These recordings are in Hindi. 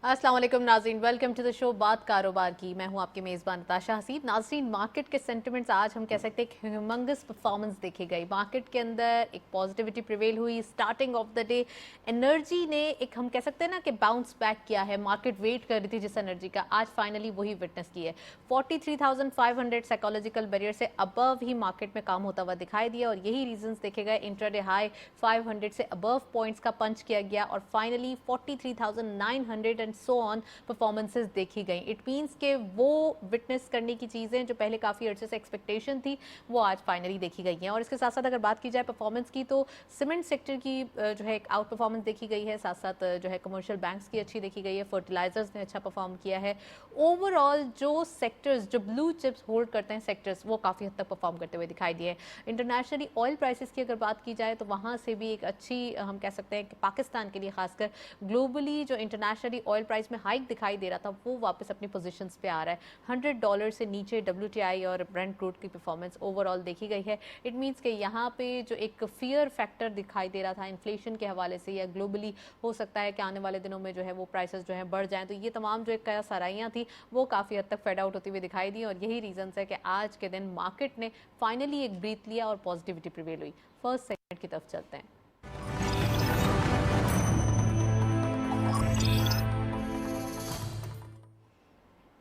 अस्सलाम वालेकुम नाज़रीन, वेलकम टू द शो बात कारोबार की। मैं हूं आपके मेज़बान नताशा हसीब। नाज़रीन, मार्केट के सेंटिमेंट्स आज हम कह सकते हैं एक ह्यूमंगस परफॉर्मेंस देखी गई। मार्केट के अंदर एक पॉजिटिविटी प्रिवेल हुई। Starting of the day energy ने एक हम कह सकते हैं ना कि बाउंस बैक किया है। मार्केट वेट कर रही थी जिस एनर्जी का, आज फाइनली वही विटनेस की है। 43,500 साइकोलॉजिकल बैरियर से अबव ही मार्केट में काम होता हुआ दिखाई दिया और यही रीजंस देखे गए। इंट्राडे हाई 500 से अबव पॉइंट्स का पंच किया गया और finally 43,900 and so on performances देखी गई। इट मींस के वो विटनेस करने की चीज़ें जो पहले काफ़ी अर्से से एक्सपेक्टेशन थी वो आज फाइनली देखी गई हैं। और इसके साथ साथ अगर बात की जाए परफॉर्मेंस की तो सीमेंट सेक्टर की जो है एक आउट परफॉर्मेंस देखी गई है, साथ साथ जो है कमर्शियल बैंक्स की अच्छी देखी गई है, फर्टिलाइजर्स ने अच्छा परफॉर्म किया है। ओवरऑल जो सेक्टर्स जो ब्लू चिप्स होल्ड करते हैं सेक्टर्स वो काफ़ी हद तक परफॉर्म करते हुए दिखाई दिए। इंटरनेशनली ऑयल प्राइसेस की अगर बात की जाए तो वहाँ से भी एक अच्छी हम कह सकते हैं कि पाकिस्तान के लिए खासकर ग्लोबली जो इंटरनेशनली ऑयल प्राइस में हाइक दिखाई दे रहा था वो वापस अपनी पोजीशंस पे आ रहा है। $100 से नीचे WTI और ब्रेंट क्रूड की परफॉर्मेंस ओवरऑल देखी गई है। इट मींस कि यहाँ पे जो एक फियर फैक्टर दिखाई दे रहा था इन्फ्लेशन के हवाले से या ग्लोबली हो सकता है कि आने वाले दिनों में जो है वो प्राइसेस जो है बढ़ जाएं, तो ये तमाम जो एक सराइयाँ थी वो काफ़ी हद तक फेड आउट होती हुई दिखाई दी और यही रीजन है कि आज के दिन मार्केट ने फाइनली एक ब्रीथ लिया और पॉजिटिविटी प्रिवेल हुई। फर्स्ट सेगमेंट की तरफ चलते हैं।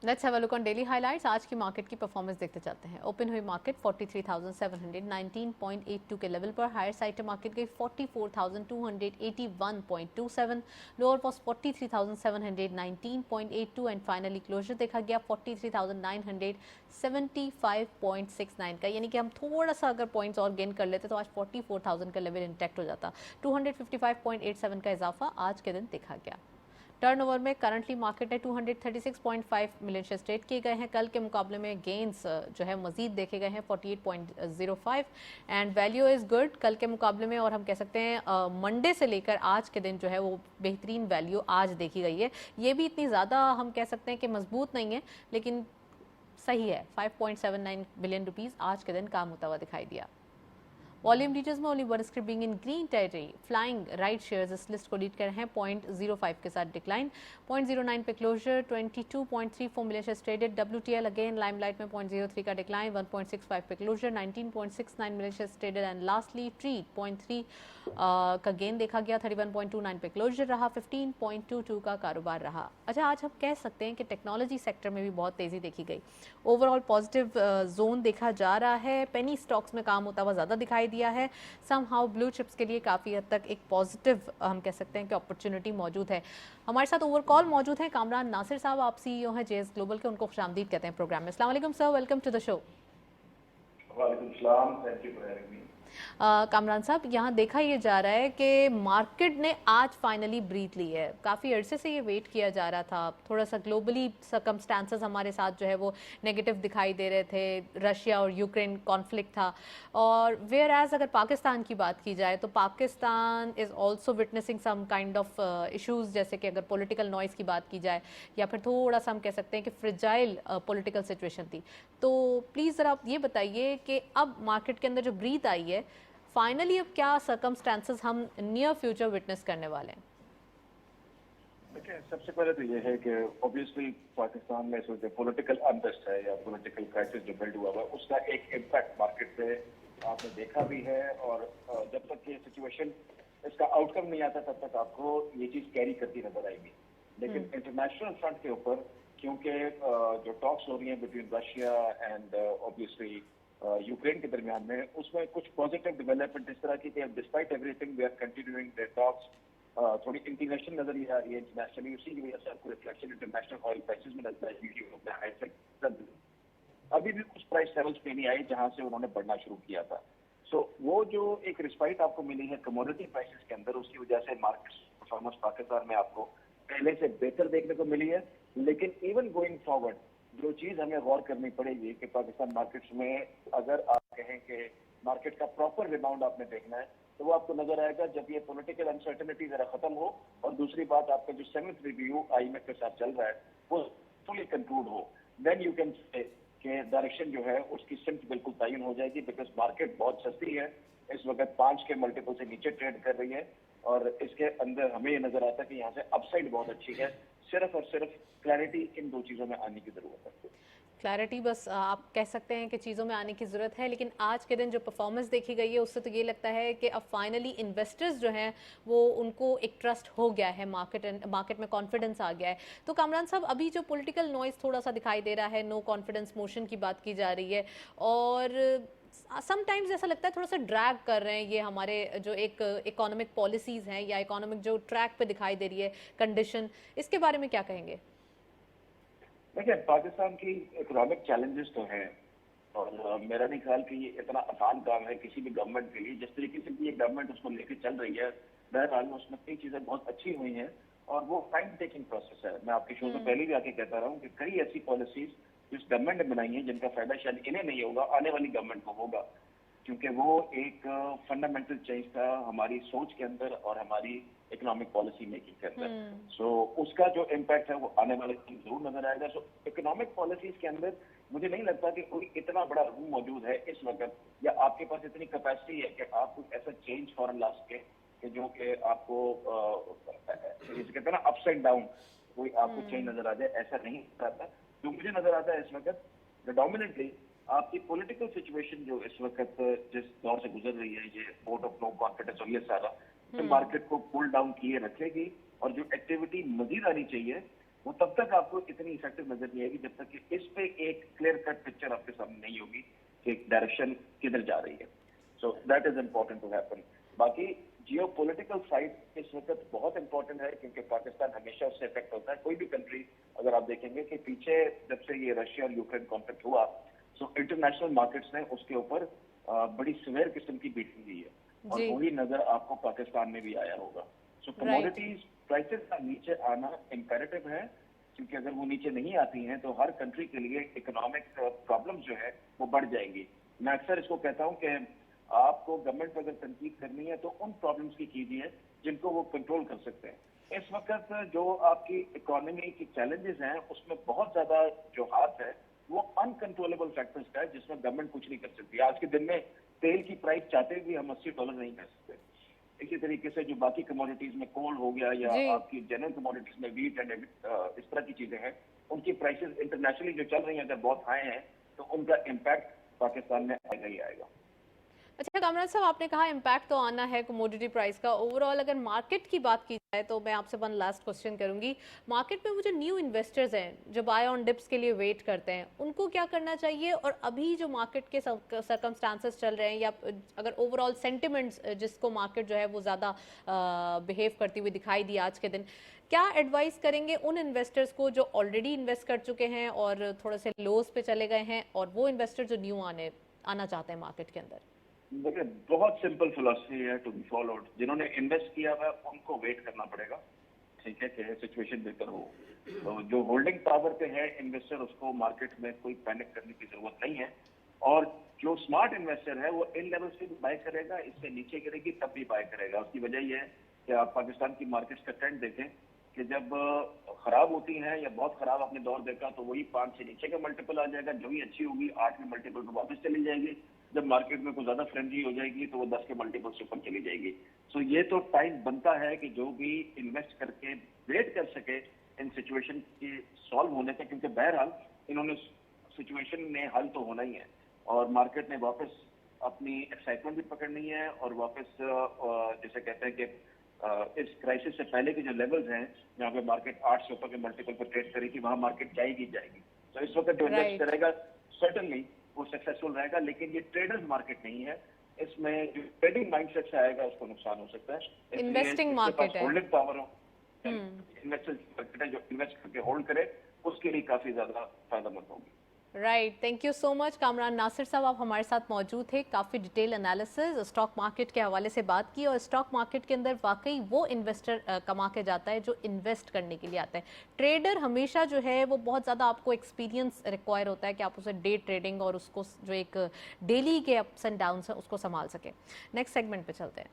Let's have a look on daily highlights. आज की मार्केट की परफॉर्मेंस देखते चलते हैं। ओपन हुई मार्केट 43,719.82 के लेवल पर। हायर साइड मार्केट गई 44,281.27। Lower was 43,719.82 and finally closure देखा गया 43,975.69 का, यानी कि हम थोड़ा सा अगर पॉइंट्स और गेन कर लेते तो आज 44,000 का लेवल इंटैक्ट हो जाता। 255.87 का इजाफा आज के दिन देखा गया। टर्नओवर में करंटली मार्केट है 236.5 मिलियन शेयर ट्रेड किए गए हैं। कल के मुकाबले में गेंस जो है मजीद देखे गए हैं 48.05 एंड वैल्यू इज़ गुड कल के मुकाबले में। और हम कह सकते हैं मंडे से लेकर आज के दिन जो है वो बेहतरीन वैल्यू आज देखी गई है। ये भी इतनी ज़्यादा हम कह सकते हैं कि मजबूत नहीं है लेकिन सही है। 5.79 बिलियन रुपीज़ आज के दिन काम होता हुआ दिखाई दिया। वॉल्यूम डीटेल्स में only one script being in green territory. Flying right shares इस लिस्ट को लीड कर रहे हैं 0.05 के साथ डिक्लाइन। 0.09 पे closure. 22.34 million shares traded. WTL again limelight में 0.03 का डिक्लाइन। 1.65 पे closure. 19.69 million shares traded and lastly treat 0.3 का गेन देखा गया। 31.29 पे क्लोजर रहा। 15.22 का कारोबार रहा। अच्छा, आज हम कह सकते हैं कि टेक्नोलॉजी सेक्टर में भी बहुत तेजी देखी गई। ओवरऑल पॉजिटिव जोन देखा जा रहा है। पेनी स्टॉक्स में काम होता हुआ ज़्यादा दिखाई दिया है। समहाउ ब्लू चिप्स के लिए काफ़ी हद तक एक पॉजिटिव हम कह सकते हैं कि अपॉर्चुनिटी मौजूद है। हमारे साथ ओवर कॉल मौजूद हैं कामरान नासिर साहब, आप CEO हैं JS ग्लोबल के। उनको खुशामदीद कहते हैं प्रोग्राम में। अस्सलाम वालेकुम sir, welcome to the show. वालेकुम सलाम, thank you for having me. Kamran साहब, यहाँ देखा ये जा रहा है कि मार्केट ने आज फाइनली ब्रीथ ली है। काफ़ी अरसे से ये वेट किया जा रहा था। थोड़ा सा ग्लोबली सर्कमस्टांसेस हमारे साथ जो है वो नेगेटिव दिखाई दे रहे थे। रशिया और यूक्रेन कॉन्फ्लिक्ट था और वेयर एज अगर पाकिस्तान की बात की जाए तो Pakistan is also witnessing some kind of issues, जैसे कि अगर पॉलिटिकल नॉइज़ की बात की जाए या फिर थोड़ा सा हम कह सकते हैं कि फ्रिजाइल पॉलिटिकल सिचुएशन थी। तो प्लीज़ ज़रा आप ये बताइए कि अब मार्केट के अंदर जो ब्रीथ आई है फाइनली अब क्या सर्कमस्टांसेस हम नियर फ्यूचर विटनेस करने वाले हैं? देखिए, सबसे पहले तो ये है कि ऑब्वियसली पाकिस्तान में जो पॉलिटिकल अनरेस्ट है या पॉलिटिकल क्राइसिस जो बिल्ड हुआ है उसका एक इम्पैक्ट मार्केट पे आपने देखा भी है। और जब तक ये सिचुएशन इसका आउटकम नहीं आता तब तक आपको ये चीज कैरी करती नजर आएगी। लेकिन इंटरनेशनल फ्रंट के ऊपर क्योंकि जो टॉक्स हो रही हैं between Russia and obviously Ukraine के दरमियान में, उसमें कुछ पॉजिटिव डेवलपमेंट इस तरह की कि despite everything we are continuing the talks. थोड़ी इंटीग्रेशन नजर आ रही है इंटरनेशनली, उसी की वजह से आपको रिफ्लेक्शन इंटरनेशनल ऑयल प्राइसेस में नजर आएगी। अभी भी कुछ प्राइस लेवल्स पे नहीं आई जहां से उन्होंने बढ़ना शुरू किया था। सो वो जो एक रिस्पाइट आपको मिली है कमोडिटी प्राइसेस के अंदर, उसकी वजह से मार्केट परफॉर्मेंस पाकिस्तान में आपको पहले से बेहतर देखने को मिली है। लेकिन इवन गोइंग फॉरवर्ड जो चीज हमें गौर करनी पड़ेगी कि पाकिस्तान मार्केट्स में अगर आप कहें कि मार्केट का प्रॉपर रिबाउंड आपने देखना है तो वो आपको नजर आएगा जब ये पॉलिटिकल अनसर्टेनिटी जरा खत्म हो और दूसरी बात आपका जो 7th रिव्यू IMF के साथ चल रहा है वो फुली कंक्लूड हो। देन यू कैन से कि डायरेक्शन जो है उसकी सिम्त बिल्कुल तयन हो जाएगी बिकॉज मार्केट बहुत सस्ती है इस वक्त 5 के मल्टीपल से नीचे ट्रेड कर रही है और इसके अंदर हमें ये नजर आता है कि यहाँ से अपसाइड बहुत अच्छी है। सिर्फ और सिर्फ क्लैरिटी इन दो चीजों में आने की जरूरत है। क्लैरिटी बस आप कह सकते हैं कि चीज़ों में आने की ज़रूरत है, लेकिन आज के दिन जो परफॉर्मेंस देखी गई है उससे तो ये लगता है कि अब फाइनली इन्वेस्टर्स जो हैं वो उनको एक ट्रस्ट हो गया है, मार्केट में कॉन्फिडेंस आ गया है। तो कामरान साहब, अभी जो पॉलिटिकल नॉइज़ थोड़ा सा दिखाई दे रहा है, नो कॉन्फिडेंस मोशन की बात की जा रही है और समटाइम्स ऐसा लगता है थोड़ा सा ड्रैग कर रहे हैं ये हमारे जो एक इकोनॉमिक पॉलिसीज़ हैं या इकोनॉमिक जो ट्रैक पे दिखाई दे रही है कंडीशन, इसके बारे में क्या कहेंगे? देखिए, पाकिस्तान की इकोनॉमिक चैलेंजेस तो हैं और मेरा नहीं ख्याल कि ये इतना आसान काम है किसी भी गवर्नमेंट के लिए। जिस तरीके से भी ये गवर्नमेंट उसको लेके चल रही है, बहरहाल उसमें कई चीजें बहुत अच्छी हुई हैं और वो टाइम टेकिंग प्रोसेस है। मैं आपके शो से पहले भी आके कहता रहा हूँ कि कई ऐसी पॉलिसीज जिस गवर्नमेंट ने बनाई है जिनका फायदा शायद इन्हें नहीं होगा, आने वाली गवर्नमेंट को होगा, क्योंकि वो एक फंडामेंटल चेंज था हमारी सोच के अंदर और हमारी इकोनॉमिक पॉलिसी मेकिंग के अंदर। सो उसका जो इम्पैक्ट है वो आने वाले दिन जरूर नजर आएगा। सो इकोनॉमिक पॉलिसीज के अंदर मुझे नहीं लगता कि कोई इतना बड़ा रूम मौजूद है इस वक्त, या आपके पास इतनी कैपेसिटी है कि आप कुछ ऐसा चेंज फॉरन ला सके कि जो कि आपको जिसे कहते हैं ना अप्स एंड डाउन, कोई आपको चेंज नजर आ जाए, ऐसा नहीं आता। जो मुझे नजर आता है इस वक्त प्रेडोमिनेंटली आपकी पॉलिटिकल सिचुएशन जो इस वक्त जिस दौर से गुजर रही है, ये वोट ऑफ नो कॉन्फिडेंस और ये सारा मार्केट को पुल डाउन किए रखेगी और जो एक्टिविटी मजीद आनी चाहिए वो तब तक आपको इतनी इफेक्टिव नजर नहीं आएगी जब तक कि इस पे एक क्लियर कट पिक्चर आपके सामने नहीं होगी कि डायरेक्शन किधर जा रही है। So that is important to happen. बाकी जियो पोलिटिकल साइड इस वक्त बहुत इंपॉर्टेंट है क्योंकि पाकिस्तान हमेशा उससे इफेक्ट होता है। कोई भी कंट्री अगर आप देखेंगे कि पीछे जब से ये रशिया और यूक्रेन कॉन्फ्लिक्ट हुआ, सो इंटरनेशनल मार्केट्स ने उसके ऊपर बड़ी सिवियर किस्म की बीटिंग दी है और वही नजर आपको पाकिस्तान में भी आया होगा। सो कमोडिटीज प्राइसेस का नीचे आना इम्पेरेटिव है, क्योंकि अगर वो नीचे नहीं आती हैं तो हर कंट्री के लिए इकोनॉमिक प्रॉब्लम्स जो है वो बढ़ जाएंगी। मैं अक्सर इसको कहता हूँ कि आपको गवर्नमेंट पर अगर तनकीद करनी है तो उन प्रॉब्लम्स की कीजिए जिनको वो कंट्रोल कर सकते हैं। इस वक्त जो आपकी इकोनॉमी की चैलेंजेस हैं उसमें बहुत ज्यादा जो हाथ है वो अनकंट्रोलेबल फैक्टर्स का है जिसमें गवर्नमेंट कुछ नहीं कर सकती। आज के दिन में तेल की प्राइस चाहते हुए हम $80 नहीं कर सकते। इसी तरीके से जो बाकी कमोडिटीज में कोल हो गया या आपकी जनरल कमोडिटीज में व्हीट एंड इस तरह की चीजें हैं, उनकी प्राइसेस इंटरनेशनली जो चल रही हैं अगर बहुत हाई हैं तो उनका इम्पैक्ट पाकिस्तान में आएगा ही आएगा। अच्छा कामरान साहब, आपने कहा इम्पैक्ट तो आना है कमोडिटी प्राइस का। ओवरऑल अगर मार्केट की बात की जाए तो मैं आपसे वन लास्ट क्वेश्चन करूंगी। मार्केट में वो जो न्यू इन्वेस्टर्स हैं जो बाय ऑन डिप्स के लिए वेट करते हैं, उनको क्या करना चाहिए? और अभी जो मार्केट के सर्कमस्टांसेस चल रहे हैं या अगर ओवरऑल सेंटिमेंट्स जिसको मार्केट जो है वो ज़्यादा बिहेव करती हुई दिखाई दी आज के दिन, क्या एडवाइस करेंगे उन इन्वेस्टर्स को जो ऑलरेडी इन्वेस्ट कर चुके हैं और थोड़े से लोज पे चले गए हैं, और वो इन्वेस्टर जो न्यू आना चाहते हैं मार्केट के अंदर? देखिए, बहुत सिंपल फिलॉसफी है टू बी फॉलोड। जिन्होंने इन्वेस्ट किया हुआ उनको वेट करना पड़ेगा, ठीक है, कि सिचुएशन बेहतर हो। तो जो होल्डिंग पावर पे है इन्वेस्टर, उसको मार्केट में कोई पैनिक करने की जरूरत नहीं है। और जो स्मार्ट इन्वेस्टर है वो इन लेवल से भी बाय करेगा, इससे नीचे गिरेगी तब भी बाय करेगा। उसकी वजह यह है कि आप पाकिस्तान की मार्केट का ट्रेंड देखें कि जब खराब होती हैं या बहुत खराब आपने दौर देखा तो वही 5 से नीचे का मल्टीपल आ जाएगा, जो ही अच्छी होगी 8 के मल्टीपल पर वापस चली जाएगी। जब मार्केट में कुछ ज्यादा फ्रेंजी हो जाएगी तो वो 10 के मल्टीपल से ऊपर चली जाएगी। सो ये तो टाइम बनता है कि जो भी इन्वेस्ट करके वेट कर सके इन सिचुएशन के सॉल्व होने का, क्योंकि बहरहाल इन्होंने सिचुएशन में हल तो होना ही है और मार्केट ने वापस अपनी एक्साइटमेंट भी पकड़नी है और वापस जैसे कहते हैं कि इस क्राइसिस से पहले के जो लेवल्स हैं जहाँ पे मार्केट 8 से ऊपर के मल्टीपल पर ट्रेड करी थी, वहां मार्केट जाएगी। तो इस वक्त जो इन्वेस्ट करेगा सर्टनली वो सक्सेसफुल रहेगा, लेकिन ये ट्रेडर्स मार्केट नहीं है। इसमें जो ट्रेडिंग माइंडसेट से आएगा उसको नुकसान हो सकता है। इन्वेस्टिंग मार्केट है, होल्डिंग पावर हो, इन्वेस्टर मार्केट है जो इन्वेस्ट करके होल्ड करे उसके लिए काफी ज्यादा फायदेमंद होगी। Right, thank you so much Kamran Nasir साहब, आप हमारे साथ मौजूद थे। काफ़ी डिटेल एनालिसिस स्टॉक मार्केट के हवाले से बात की और स्टॉक मार्केट के अंदर वाकई वो इन्वेस्टर कमा के जाता है जो इन्वेस्ट करने के लिए आता है। ट्रेडर हमेशा जो है वो बहुत ज़्यादा आपको एक्सपीरियंस रिक्वायर होता है कि आप उसे डे ट्रेडिंग और उसको जो एक डेली के अप्स एंड डाउन्स है उसको संभाल सके। नेक्स्ट सेगमेंट पे चलते हैं।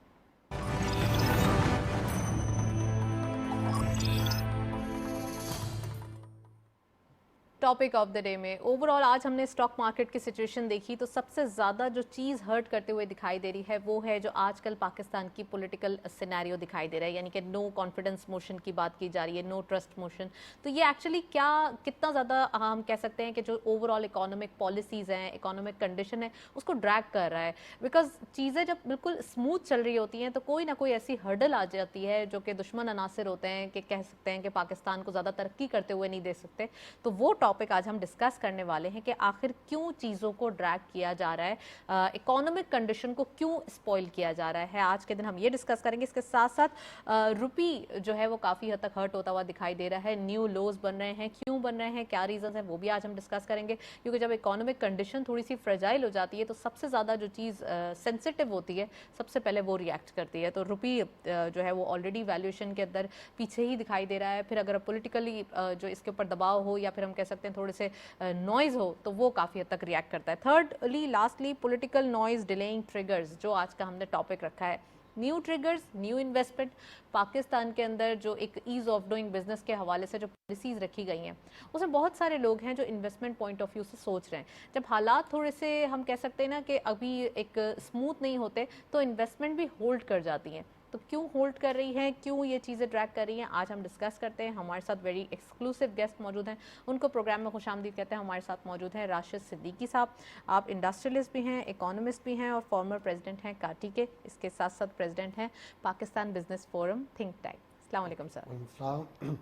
टॉपिक ऑफ द डे में ओवरऑल आज हमने स्टॉक मार्केट की सिचुएशन देखी तो सबसे ज़्यादा जो चीज़ हर्ट करते हुए दिखाई दे रही है वो है जो आजकल पाकिस्तान की पॉलिटिकल सिनेरियो दिखाई दे रहा है, यानी कि नो कॉन्फिडेंस मोशन की बात की जा रही है, नो ट्रस्ट मोशन। तो ये एक्चुअली क्या कितना ज़्यादा हम कह सकते हैं कि जो ओवरऑल इकोनॉमिक पॉलिसीज़ हैं, इकोनॉमिक कंडीशन है, उसको ड्रैग कर रहा है। बिकॉज चीज़ें जब बिल्कुल स्मूथ चल रही होती हैं तो कोई ना कोई ऐसी हर्डल आ जाती है जो कि दुश्मन अनासिर होते हैं कि कह सकते हैं कि पाकिस्तान को ज़्यादा तरक्की करते हुए नहीं दे सकते। तो वो टॉपिक आज हम डिस्कस करने वाले हैं कि आखिर क्यों चीज़ों को ड्रैग किया जा रहा है, इकोनॉमिक कंडीशन को क्यों स्पॉइल किया जा रहा है। आज के दिन हम ये डिस्कस करेंगे। इसके साथ साथ रुपी जो है वो काफ़ी हद तक हर्ट होता हुआ दिखाई दे रहा है, न्यू लोज बन रहे हैं, क्यों बन रहे हैं, क्या रीजन है, वो भी आज हम डिस्कस करेंगे। क्योंकि जब इकोनॉमिक कंडीशन थोड़ी सी फ्रेजाइल हो जाती है तो सबसे ज़्यादा जो चीज़ सेंसिटिव होती है सबसे पहले वो रिएक्ट करती है। तो रुपी जो है वो ऑलरेडी वैल्यूएशन के अंदर पीछे ही दिखाई दे रहा है। फिर अगर पॉलिटिकली जो इसके ऊपर दबाव हो या फिर हम कह सकते हैं थोड़े से नॉइज़ हो तो वो काफ़ी हद तक रिएक्ट करता है। Thirdly lastly political noise delaying triggers, जो आज का हमने टॉपिक रखा है। New triggers, new investment, Pakistan के अंदर जो एक ईज़ ऑफ डूइंग बिजनेस के हवाले से जो पॉलिसीज़ रखी गई हैं उसमें बहुत सारे लोग हैं जो इन्वेस्टमेंट पॉइंट ऑफ व्यू से सोच रहे हैं। जब हालात थोड़े से हम कह सकते हैं ना कि अभी एक स्मूथ नहीं होते तो इन्वेस्टमेंट भी होल्ड कर जाती हैं। तो क्यों होल्ड कर रही हैं, क्यों ये चीज़ें ट्रैक कर रही हैं, आज हम डिस्कस करते हैं। हमारे साथ वेरी एक्सक्लूसिव गेस्ट मौजूद हैं, उनको प्रोग्राम में खुशामदीद कहते हैं। हमारे साथ मौजूद हैं राशिद सिद्दीकी साहब। आप इंडस्ट्रियलिस्ट भी हैं, इकोनॉमिस्ट भी हैं और फॉर्मर प्रेसिडेंट हैं काटी के। इसके साथ साथ प्रेसिडेंट हैं Pakistan business forum think tank. अस्सलाम वालेकुम sir,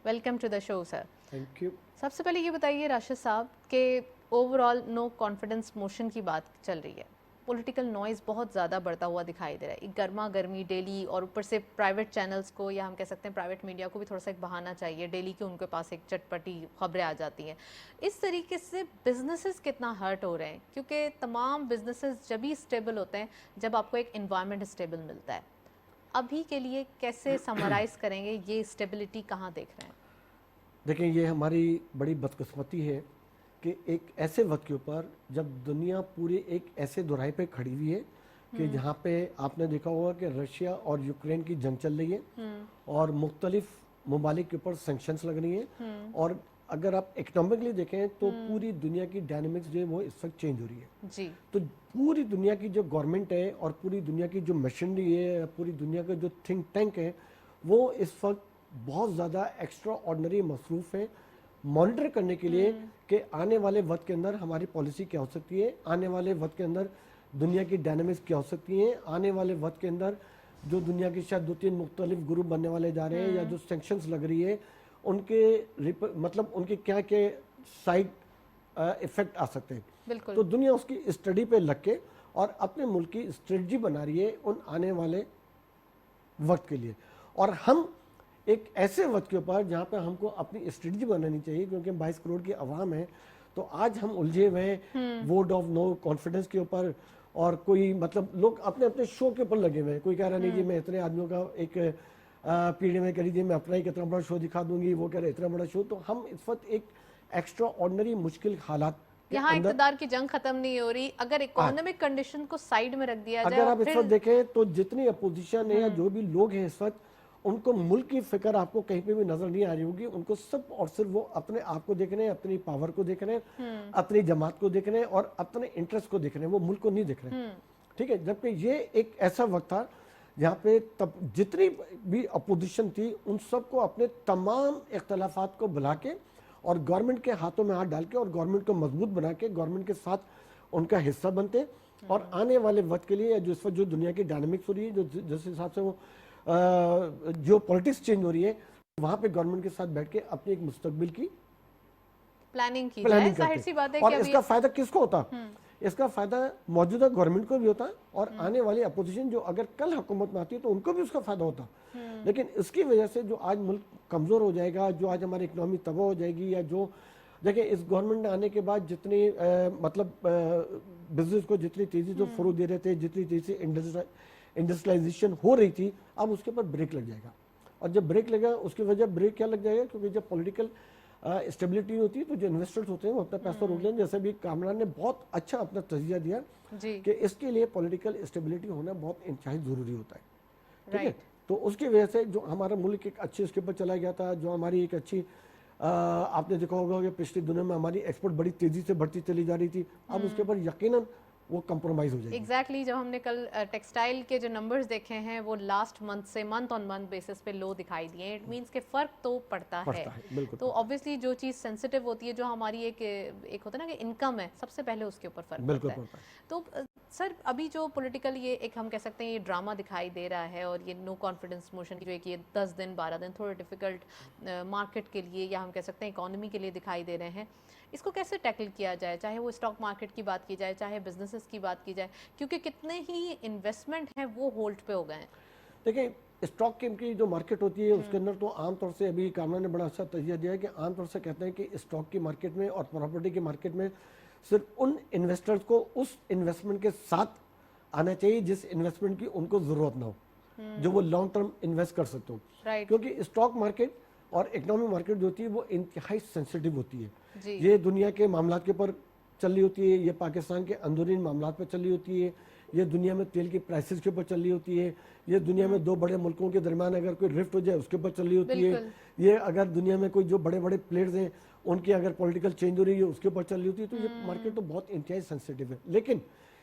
welcome to the show sir. Thank you. सबसे पहले ये बताइए राशिद साहब कि ओवरऑल नो कॉन्फिडेंस मोशन की बात चल रही है, पॉलिटिकल नॉइज़ बहुत ज़्यादा बढ़ता हुआ दिखाई दे रहा है, एक गर्मा गर्मी डेली, और ऊपर से प्राइवेट चैनल्स को या हम कह सकते हैं प्राइवेट मीडिया को भी थोड़ा सा एक बहाना चाहिए, डेली की उनके पास एक चटपटी खबरें आ जाती हैं। इस तरीके से बिजनेसेस कितना हर्ट हो रहे हैं, क्योंकि तमाम बिजनेसेस जब ही स्टेबल होते हैं जब आपको एक इन्वायरमेंट स्टेबल मिलता है। अभी के लिए कैसे समराइज़ करेंगे, ये स्टेबिलिटी कहाँ देख रहे हैं? देखें, ये हमारी बड़ी बदकिस्मती है कि एक ऐसे वक्त के ऊपर जब दुनिया पूरी एक ऐसे दोराहे पे खड़ी हुई है कि जहाँ पे आपने देखा होगा कि रशिया और यूक्रेन की जंग चल रही है और मुख्तलिफ ममालिक के ऊपर सैंक्शंस लग रही हैं, और अगर आप इकोनॉमिकली देखें तो पूरी दुनिया की डायनामिक्स जो है वो इस वक्त चेंज हो रही है जी। तो पूरी दुनिया की जो गवर्नमेंट है और पूरी दुनिया की जो मशीनरी है, पूरी दुनिया का जो थिंक टैंक है, वो इस वक्त बहुत ज़्यादा एक्स्ट्रा ऑर्डनरी मसरूफ़ है मॉनिटर करने के लिए कि आने वाले वक्त के अंदर हमारी पॉलिसी क्या हो सकती है, आने वाले वक्त के अंदर दुनिया की डायनामिक्स क्या हो सकती हैं, आने वाले वक्त के अंदर जो दुनिया के शायद 2-3 मुख्तलिफ ग्रुप बनने वाले जा रहे हैं या जो सैंक्शंस लग रही है उनके मतलब उनके क्या क्या साइड इफेक्ट आ सकते हैं। बिल्कुल। तो दुनिया उसकी स्टडी पे लग के और अपने मुल्क की स्ट्रेटजी बना रही है उन आने वाले वक्त के लिए, और हम एक ऐसे वक्त के ऊपर जहाँ पे हमको अपनी स्ट्रेटजी बनानी चाहिए, क्योंकि 22 करोड़ की आवाम है। तो आज हम उलझे हुए हैं वोट ऑफ नो कॉन्फिडेंस के ऊपर, और कोई मतलब लोग अपने अपने शो के ऊपर लगे हुए हैं। कोई कह रहा नहीं जी मैं इतने आदमियों का एक पीढ़ी में करी थी, मैं अपना ही कितना बड़ा शो दिखा दूंगी, वो कह रहे इतना बड़ा शो। तो हम इस वक्त एक एक्स्ट्रा ऑर्डिनरी मुश्किल हालात यहाँ इक़्तिदार की जंग खत्म नहीं हो रही। अगर इकोनॉमिक कंडीशन को साइड में रख दिया जाए, अगर आप इस वक्त देखें तो जितनी अपोजिशन है या जो भी लोग हैं इस वक्त, उनको मुल्क की फिक्र आपको कहीं पे भी नजर नहीं आ रही होगी। उनको सब और सिर्फ वो अपने आप को देख रहे हैं, अपनी पावर को देख रहे हैं, अपनी जमात को देख रहे हैं और अपने इंटरेस्ट को देख रहे हैं, वो मुल्क को नहीं देख रहे हैं। ठीक है, जबकि ये एक ऐसा वक्त था जहाँ पे तब जितनी भी अपोजिशन थी उन सबको अपने तमाम इख्तलाफात को बुला के और गवर्नमेंट के हाथों में हाथ डाल के और गवर्नमेंट को मजबूत बना के गवर्नमेंट के साथ उनका हिस्सा बनते, और आने वाले वक्त के लिए जो इस वक्त जो दुनिया की डायनामिक्स हो रही है, जो जिस हिसाब से वो जो पॉलिटिक्स चेंज हो रही है, वहां पे गवर्नमेंट के साथ बैठ के अपनी एक मुस्तकबिल की प्लानिंग की जाए। जाहिर सी बात है और कि इसका फायदा किसको होता? इसका फायदा मौजूदा गवर्नमेंट को भी होता है और आने वाली अपोजिशन जो अगर कल हुकूमत में आती है तो उनको भी उसका फायदा होता। लेकिन इसकी वजह से जो आज मुल्क कमजोर हो जाएगा, जो आज हमारी इकोनॉमी तबाह हो जाएगी, या जो देखिए इस गवर्नमेंट ने आने के बाद जितनी मतलब बिजनेस को जितनी तेजी से फरोग दे रहे थे, जितनी तेजी से इंडस्ट्रियलाइजेशन हो रही थी, अब उसके ऊपर ब्रेक लग जाएगा। और जब ब्रेक लगा उसकी वजह ब्रेक क्या लग जाएगा, क्योंकि जब पॉलिटिकल स्टेबिलिटी होती है तो जो इन्वेस्टर्स होते हैं वो अपना पैसा रोक लेंगे। जैसे भी कामरान ने बहुत अच्छा अपना तजिया दिया कि इसके लिए पॉलिटिकल स्टेबिलिटी होना बहुत इंतहाई ज़रूरी होता है। ठीक है, तो उसकी वजह से जो हमारा मुल्क एक अच्छे उसके ऊपर चला गया था, जो हमारी एक अच्छी आपने देखा होगा कि पिछले दिनों में हमारी एक्सपोर्ट बड़ी तेजी से बढ़ती चली जा रही थी, अब उसके ऊपर यकीनन वो कंप्रोमाइज हो जाएगी। एग्जैक्टली जब हमने कल टेक्सटाइल के जो नंबर्स देखे हैं वो लास्ट मंथ से मंथ ऑन मंथ बेसिस पे लो दिखाई दिए। इट मींस के फर्क तो पड़ता है। बिल्कुल। तो ऑब्वियसली जो चीज़ सेंसिटिव होती है, जो हमारी एक होता है ना कि इनकम है, सबसे पहले उसके ऊपर फर्क पड़ता है। तो सर अभी जो पॉलिटिकल ये एक हम कह सकते हैं ये ड्रामा दिखाई दे रहा है, और ये नो कॉन्फिडेंस मोशन की जो एक ये 10 दिन 12 दिन थोड़े डिफिकल्ट मार्केट के लिए या हम कह सकते हैं इकोनॉमी के लिए दिखाई दे रहे हैं, इसको कैसे टैकल किया जाए, चाहे वो स्टॉक मार्केट की बात की जाए, चाहे बिजनेसेस की बात की जाए, क्योंकि कितने ही इन्वेस्टमेंट हैं वो होल्ड पे हो गए हैं। देखिए स्टॉक की जो मार्केट होती है उसके अंदर तो आमतौर से अभी कामना ने बड़ा अच्छा तजिया दिया है कि आमतौर से कहते हैं कि स्टॉक की मार्केट में और प्रॉपर्टी की मार्केट में सिर्फ उन इन्वेस्टर्स को उस इन्वेस्टमेंट के साथ आना चाहिए जिस इन्वेस्टमेंट की उनको जरूरत ना हो, जो वो लॉन्ग टर्म इन्वेस्ट कर सकते हो। क्योंकि स्टॉक मार्केट और इकोनॉमिक मार्केट जो होती है वो इंतहाई सेंसिटिव होती है। ये दुनिया के मामलात के ऊपर चल रही होती है, ये पाकिस्तान के अंदरूनी मामलात पर चल रही होती है, ये दुनिया में तेल की प्राइसेस के ऊपर चल रही होती है, ये दुनिया में दो बड़े मुल्कों के दरमियान अगर कोई रिफ्ट हो जाए उसके ऊपर चल रही होती है, ये अगर दुनिया में कोई जो बड़े बड़े प्लेयर्स हैं उनकी अगर पॉलिटिकल चेंज हो रही है उसके ऊपर चल रही होती है। तो ये मार्केट तो बहुत इंतहाई सेंसिटिव है। लेकिन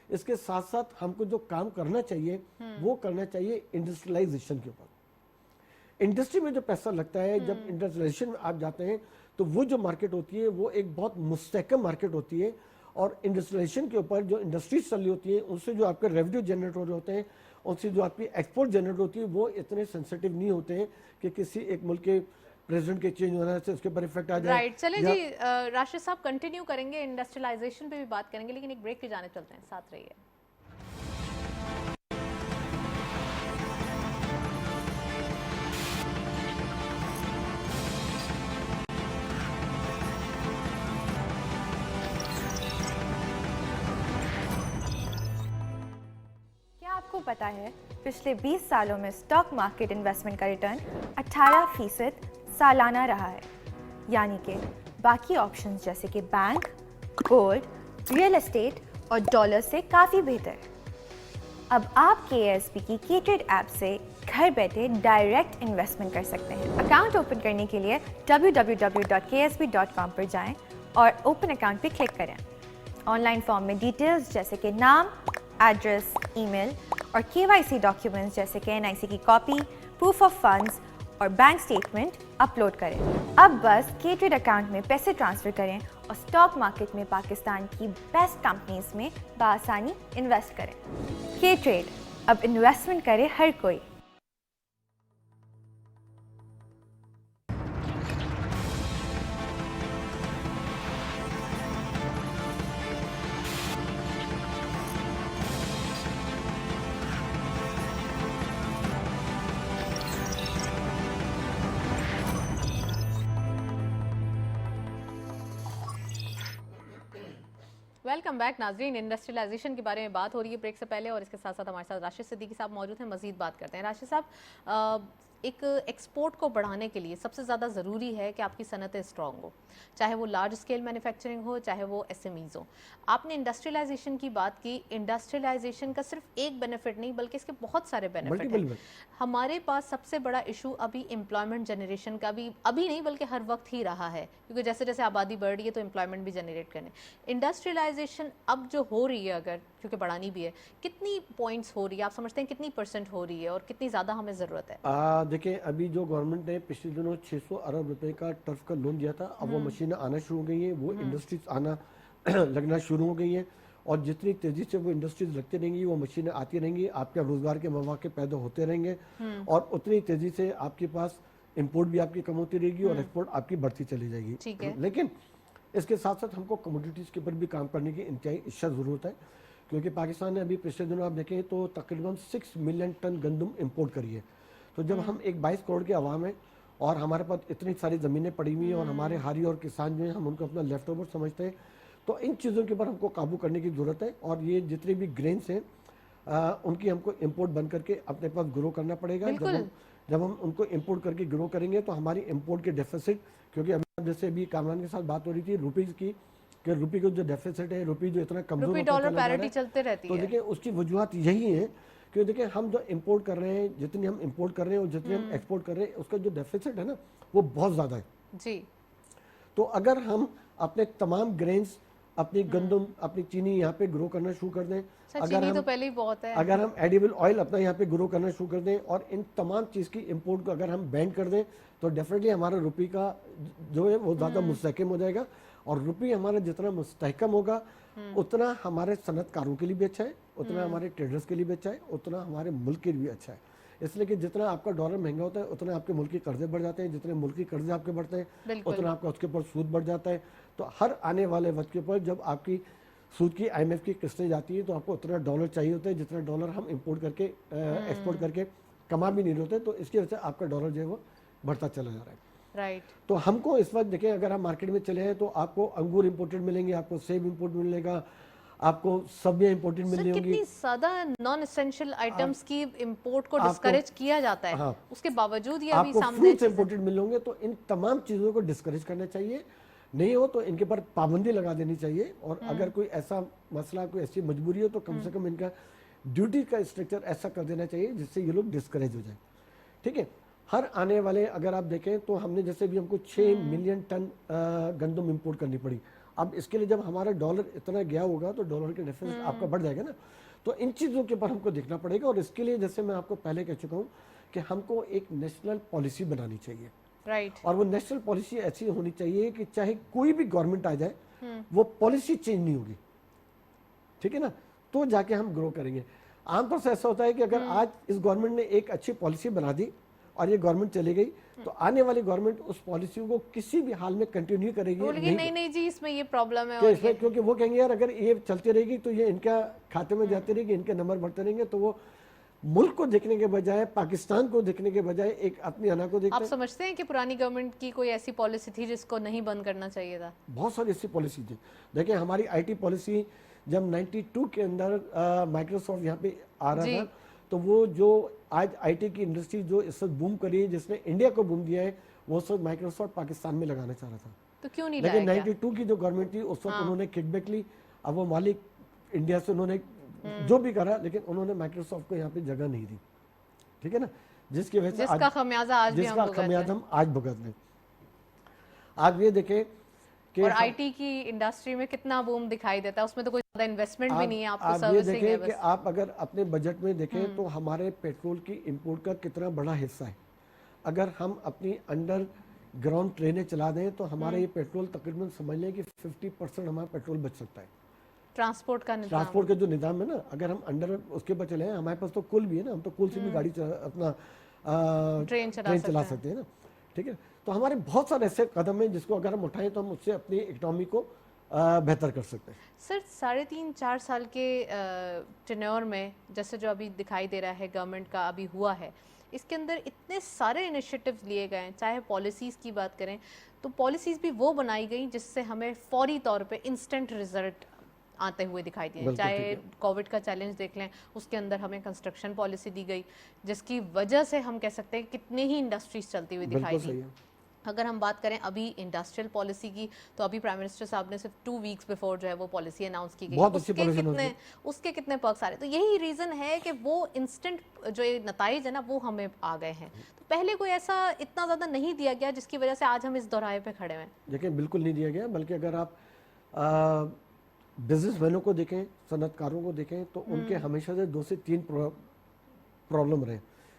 इसके साथ साथ हमको जो काम करना चाहिए वो करना चाहिए इंडस्ट्रियलाइजेशन के ऊपर। इंडस्ट्री में जो पैसा लगता है, जब इंडस्ट्रियलाइजेशन में आप जाते हैं तो वो जो मार्केट होती है वो एक बहुत मुस्तहकम मार्केट होती है, और इंडस्ट्रियलाइजेशन के ऊपर जो इंडस्ट्रीज चल रही होती है उनसे जो आपके रेवेन्यू जनरेट हो रहे होते हैं, उनसे जो आपकी एक्सपोर्ट जनरेट होती है वो इतने सेंसिटिव नहीं होते हैं कि किसी एक मुल्क के प्रेसिडेंट के चेंज होने से उसके ऊपर इफेक्ट आ जाए। राइट, चले जी राशिद साहब कंटिन्यू करेंगे, इंडस्ट्रियलाइजेशन पे भी बात करेंगे, लेकिन एक ब्रेक पे जाने चलते हैं, साथ रहिए। आपको पता है पिछले 20 सालों में स्टॉक मार्केट इन्वेस्टमेंट का रिटर्न 18% सालाना रहा है, यानी कि बाकी ऑप्शंस जैसे कि बैंक, गोल्ड, रियल एस्टेट और डॉलर से काफ़ी बेहतर। अब आप KSB की K-Trade ऐप से घर बैठे डायरेक्ट इन्वेस्टमेंट कर सकते हैं। अकाउंट ओपन करने के लिए www.ksb.com पर जाएं और ओपन अकाउंट पर क्लिक करें। ऑनलाइन फॉर्म में डिटेल्स जैसे कि नाम, एड्रेस, ईमेल और KYC डॉक्यूमेंट्स जैसे कि NIC की कॉपी, प्रूफ ऑफ फंड्स और बैंक स्टेटमेंट अपलोड करें। अब बस K-Trade अकाउंट में पैसे ट्रांसफ़र करें और स्टॉक मार्केट में पाकिस्तान की बेस्ट कंपनीज में बआसानी इन्वेस्ट करें। K-Trade, अब इन्वेस्टमेंट करे हर कोई। वेलकम बैक नाजरीन, इंडस्ट्रियलाइजेशन के बारे में बात हो रही है ब्रेक से पहले, और इसके साथ साथ हमारे साथ राशिद सिद्दीकी साहब मौजूद हैं। मजीद बात करते हैं। राशिद साहब, एक एक्सपोर्ट को बढ़ाने के लिए सबसे ज़्यादा ज़रूरी है कि आपकी सनतें स्ट्रॉन्ग हो, चाहे वो लार्ज स्केल मैन्युफैक्चरिंग हो, चाहे वो SMEs हो। आपने इंडस्ट्रियलाइजेशन की बात की, इंडस्ट्रियलाइजेशन का सिर्फ एक बेनिफिट नहीं बल्कि इसके बहुत सारे बेनिफिट हैं। हमारे पास सबसे बड़ा इशू अभी एम्प्लॉयमेंट जनरेशन का भी अभी नहीं बल्कि हर वक्त ही रहा है, क्योंकि जैसे जैसे आबादी बढ़ रही है तो एम्प्लॉयमेंट भी जनरेट करने। इंडस्ट्रियलाइजेशन अब जो हो रही है, अगर क्योंकि बढ़ानी भी है, कितनी पॉइंट्स हो रही है, आप समझते हैं कितनी % हो रही है और कितनी ज़्यादा हमें ज़रूरत है? देखिए अभी जो गवर्नमेंट ने पिछले दिनों 600 अरब रुपए का टर्फ का लोन दिया था, अब वो मशीनें आना शुरू हो गई हैं, वो इंडस्ट्रीज आना लगना शुरू हो गई हैं, और जितनी तेजी से वो इंडस्ट्रीज लगती रहेंगी, वो मशीनें आती रहेंगी, आपके रोजगार के मौके पैदा होते रहेंगे, और उतनी तेजी से आपके पास इंपोर्ट भी आपकी कम होती रहेगी और एक्सपोर्ट आपकी बढ़ती चली जाएगी। लेकिन इसके साथ साथ हमको कमोडिटीज़ के ऊपर भी काम करने की इंतहाई इच्छा ज़रूरत है, क्योंकि पाकिस्तान ने अभी पिछले दिनों आप देखें तो तकरीबन 6 मिलियन टन गंदम इंपोर्ट करी है। तो जब हम एक 22 करोड़ के आवाम है और हमारे पास इतनी सारी ज़मीनें पड़ी हुई हैं और हमारे हारी और किसान जो हैं हम उनको अपना लेफ्ट ओवर समझते हैं, तो इन चीज़ों के ऊपर हमको काबू करने की ज़रूरत है। और ये जितने भी ग्रेन्स हैं उनकी हमको इंपोर्ट बंद करके अपने पास ग्रो करना पड़ेगा। जब हम उनको इंपोर्ट करके ग्रो करेंगे तो हमारी इंपोर्ट के डेफिसिट, क्योंकि अभी जैसे अभी कामरान के साथ बात हो रही थी रुपीज़ की, कि रुपये का जो डेफिसिट है, रुपये जो इतना कमजोर डॉलर पैरिटी चलते रहती है, तो देखिए उसकी वजूहत यही है कि देखिए हम जो इंपोर्ट कर रहे हैं, जितनी हम इंपोर्ट कर रहे हैं और जितनी हम एक्सपोर्ट कर रहे हैं, उसका जो डेफिसिट है ना वो बहुत ज़्यादा है जी। तो अगर हम अपने तमाम ग्रेन्स, अपनी गंदम, अपनी चीनी यहाँ पे ग्रो करना शुरू कर दें, चीनी तो पहले ही बहुत है, अगर हम एडिबल ऑयल अपना यहाँ पे ग्रो करना शुरू कर दें और इन तमाम चीज़ की इंपोर्ट को अगर हम बैन कर दें, तो डेफिनेटली हमारा रुपये का जो है वो ज़्यादा मुस्तहकम हो जाएगा। और रुपये हमारा जितना मुस्तहकम होगा उतना हमारे सनतकारों के लिए भी अच्छा है, उतना हमारे ट्रेडर्स के लिए भी अच्छा है, उतना हमारे मुल्क के लिए भी अच्छा है। इसलिए कि जितना आपका डॉलर महंगा होता है उतना आपके मुल्क के कर्जे बढ़ जाते हैं, जितने मुल्क के कर्जे आपके बढ़ते हैं उतना आपका उसके ऊपर सूद बढ़ जाता है। तो हर आने वाले वक्त के ऊपर जब आपकी सूद की IMF की किस्तें जाती है तो आपको उतना डॉलर चाहिए होता है जितना डॉलर हम इंपोर्ट करके एक्सपोर्ट करके कमा भी नहीं होते। तो इसकी वजह से आपका डॉलर जो है वो बढ़ता चला जा रहा है। राइट। तो हमको इस वक्त देखें, अगर हम मार्केट में चले हैं तो आपको अंगूर इंपोर्टेड मिलेंगे, आपको सेब इंपोर्ट मिलेगा, आपको सब्जियां इंपोर्टेड मिल जाएंगी। कितनी ज्यादा नॉन एसेंशियल आइटम्स की इंपोर्ट को डिस्करेज किया जाता है, हाँ, उसके बावजूद ये अभी आपको सामने फ्रूट्स इंपोर्टेड मिल होंगे। तो इन तमाम चीज़ों को डिस्करेज करना चाहिए, नहीं हो तो इनके पर पाबंदी लगा देनी चाहिए। और अगर कोई ऐसा मसला, कोई ऐसी मजबूरी हो तो कम से कम इनका ड्यूटी का स्ट्रक्चर ऐसा कर देना चाहिए जिससे ये लोग डिस्करेज हो जाए। ठीक है, हर आने वाले अगर आप देखें तो हमने जैसे भी हमको 6 मिलियन टन गंदम इंपोर्ट करनी पड़ी। अब इसके लिए जब हमारा डॉलर इतना गया होगा तो डॉलर के डिफरेंस आपका बढ़ जाएगा ना। तो इन चीज़ों के ऊपर हमको देखना पड़ेगा। और इसके लिए जैसे मैं आपको पहले कह चुका हूँ कि हमको एक नेशनल पॉलिसी बनानी चाहिए। राइट। और वो नेशनल पॉलिसी ऐसी होनी चाहिए कि चाहे कोई भी गवर्नमेंट आ जाए वो पॉलिसी चेंज नहीं होगी। ठीक है ना, तो जाके हम ग्रो करेंगे। आमतौर से ऐसा होता है कि अगर आज इस गवर्नमेंट ने एक अच्छी पॉलिसी बना दी और ये गवर्नमेंट चली गई तो आने वाली गवर्नमेंट उस पॉलिसी को किसी भी हाल में कंटिन्यू करेगी नहीं जी इसमें ये प्रॉब्लम है। क्योंकि वो कहेंगे यार अगर ये चलती रहेगी तो ये इनका खाते में जाती रहेगी, इनके नंबर बढ़ते रहेंगे। तो वो मुल्क को देखने के बजाय, पाकिस्तान को देखने के बजाय एक अपनी अना को देखते हैं। आप समझते हैं कि पुरानी गवर्नमेंट की कोई ऐसी पॉलिसी थी जिसको नहीं बंद करना चाहिए था? बहुत सारी ऐसी पॉलिसी थी। देखिए हमारी IT पॉलिसी जब 92 के अंदर माइक्रोसॉफ्ट यहाँ पे आ रहा था तो वो जो आज IT की इंडस्ट्री जो इस वक्त बूम करी है, जिसने इंडिया को बूम दिया है, वो सब माइक्रोसॉफ्ट पाकिस्तान में लगाना चाह रहा था। तो क्यों नहीं लेकिन 92 की जो गवर्नमेंट थी उस वक्त उन्होंने किकबैक ली। अब वो मालिक इंडिया से उन्होंने जो भी करा, लेकिन उन्होंने माइक्रोसॉफ्ट को यहाँ पे जगह नहीं दी। ठीक है ना, जिसकी वजह से जिसका खमियाजा हम आज भुगत रहे। आप ये देखें कि और IT की इंडस्ट्री में कितना बूम दिखाई देता है, उसमें तो कोई ज्यादा इन्वेस्टमेंट भी नहीं है, आपको आप ये सर्विसिंग है देखें बस। कि आप अगर अपने बजट में देखें तो हमारे पेट्रोल की इंपोर्ट का कितना बड़ा हिस्सा है। अगर हम अपनी अंडर ग्राउंड ट्रेनें चला दें तो हमारा ये पेट्रोल तकरीबन समझ लें कि 50% हमारा पेट्रोल बच सकता है। ट्रांसपोर्ट का जो निज़ाम है ना, अगर हम अंडर उसके पर चले, हमारे पास तो कुल भी है ना, हम तो कुल से भी गाड़ी अपना ट्रेन चला सकते हैं ना। ठीक है, तो हमारे बहुत सारे ऐसे कदम हैं जिसको अगर हम उठाएं तो हम उससे अपनी इकोनॉमी को बेहतर कर सकते हैं। सर 3.5-4 साल के टेन्योर में जैसे जो अभी दिखाई दे रहा है गवर्नमेंट का अभी हुआ है, इसके अंदर इतने सारे इनिशिएटिव्स लिए गए हैं। चाहे पॉलिसीज़ की बात करें तो पॉलिसीज़ भी वो बनाई गई जिससे हमें फौरी तौर पे इंस्टेंट रिजल्ट आते हुए दिखाई दिए। चाहे कोविड का चैलेंज देख लें, उसके अंदर हमें कंस्ट्रक्शन पॉलिसी दी गई जिसकी वजह से हम कह सकते हैं कितने ही इंडस्ट्रीज चलती हुई दिखाई दी। अगर हम बात करें अभी इंडस्ट्रियल पॉलिसी की तो अभी प्राइम मिनिस्टर साहब ने सिर्फ 2 वीक्स बिफोर जो है वो पॉलिसी अनाउंस की गई। उसके कितने पर्क्स आ रहे, तो यही रीज़न है कि वो इंस्टेंट जो ये नताइज है ना वो हमें आ गए हैं। तो पहले कोई ऐसा इतना ज़्यादा नहीं दिया गया जिसकी वजह से आज हम इस दोराहे पे खड़े हैं। देखिए बिल्कुल नहीं दिया गया, बल्कि अगर आप बिजनेसमैनों को देखें, सनतकारों को देखें तो उनके हमेशा से 2 से 3 प्रॉब्लम रहे।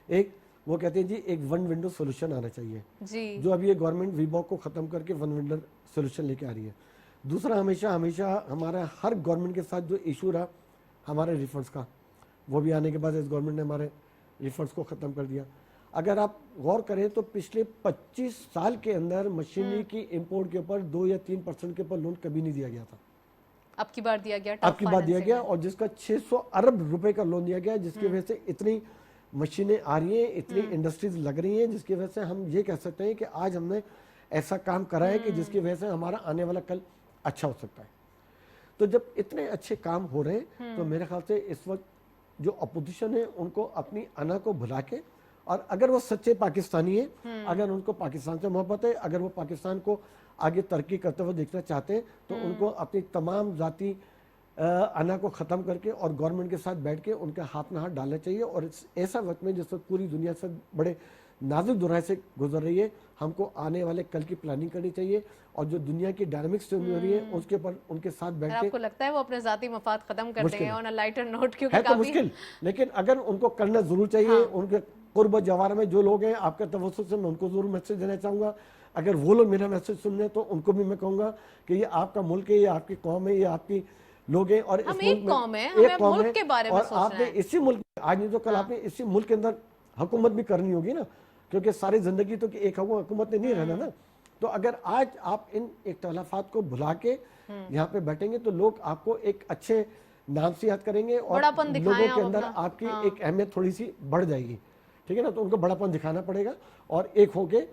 एक वो कहते हैं जी एक वन विंडो सोल्यूशन आना चाहिए जी, जो अभी ये गवर्नमेंट वीबॉक को ख़त्म करके वन विंडो सोल्यूशन लेके आ रही है। दूसरा हमेशा हमारा हर गवर्नमेंट के साथ जो इशू रहा हमारे रिफंड्स का, वो भी आने के बाद इस गवर्नमेंट ने हमारे रिफंड्स को ख़त्म कर दिया। अगर आप गौर करें तो पिछले 25 साल के अंदर मशीनरी की इंपोर्ट के ऊपर 2 या 3% के ऊपर लोन कभी नहीं दिया गया था। अब की बार दिया गया और जिसका 600 अरब रुपए का लोन दिया गया, जिसकी वजह से इतनी मशीनें आ रही हैं, इतनी इंडस्ट्रीज लग रही हैं, जिसकी वजह से हम ये कह सकते हैं कि आज हमने ऐसा काम करा है कि जिसकी वजह से हमारा आने वाला कल अच्छा हो सकता है। तो जब इतने अच्छे काम हो रहे हैं तो मेरे ख्याल से इस वक्त जो अपोजिशन है उनको अपनी अना को भुला के, और अगर वो सच्चे पाकिस्तानी है, अगर उनको पाकिस्तान से मोहब्बत है, अगर वो पाकिस्तान को आगे तरक्की करते हुए देखना चाहते हैं तो उनको अपनी तमाम जाति अना को ख़त्म करके और गवर्नमेंट के साथ बैठ के उनके हाथ में हाथ डालना चाहिए। और ऐसा वक्त में जिस वक्त पूरी दुनिया से बड़े नाजुक दुराय से गुजर रही है। हमको आने वाले कल की प्लानिंग करनी चाहिए और जो दुनिया की डायनामिक्स चेंज हो रही है उसके ऊपर उनके साथ बैठ और के आपको लगता है वो अपने जाती मफाद खत्म कर मुश्किल देंगे है। ऑन अ लाइटर नोट, क्योंकि है तो काफी मुश्किल, लेकिन अगर उनको करना जरूर चाहिए। उनके कुर्ब जवार में जो लोग हैं आपके तवज्जो से, मैं उनको जरूर मैसेज देना चाहूंगा। अगर वो लोग मेरा मैसेज सुन रहे तो उनको भी मैं कहूंगा कि ये आपका मुल्क है, ये आपकी कौम है, ये आपकी लोग हैं और हम इस एक मुल्क में कौम है, एक हमें कौम मुल्क है के बारे में और सोचना आपने है। इसी मुल्क आज नहीं तो कल आपने इसी मुल्क के अंदर हुकूमत भी करनी होगी ना, क्योंकि सारी जिंदगी तो एक हुकूमत ने नहीं रहना ना। तो अगर आज आप इन इख्तलाफात को भुला के यहाँ पे बैठेंगे तो लोग आपको एक अच्छे नाम से याद करेंगे और बड़ापन दिखाएं लोगों के आप अंदर अपना। आपकी एक अहमियत थोड़ी सी बढ़ जाएगी, ठीक है ना। तो उनको बड़ापन दिखाना पड़ेगा और एक होके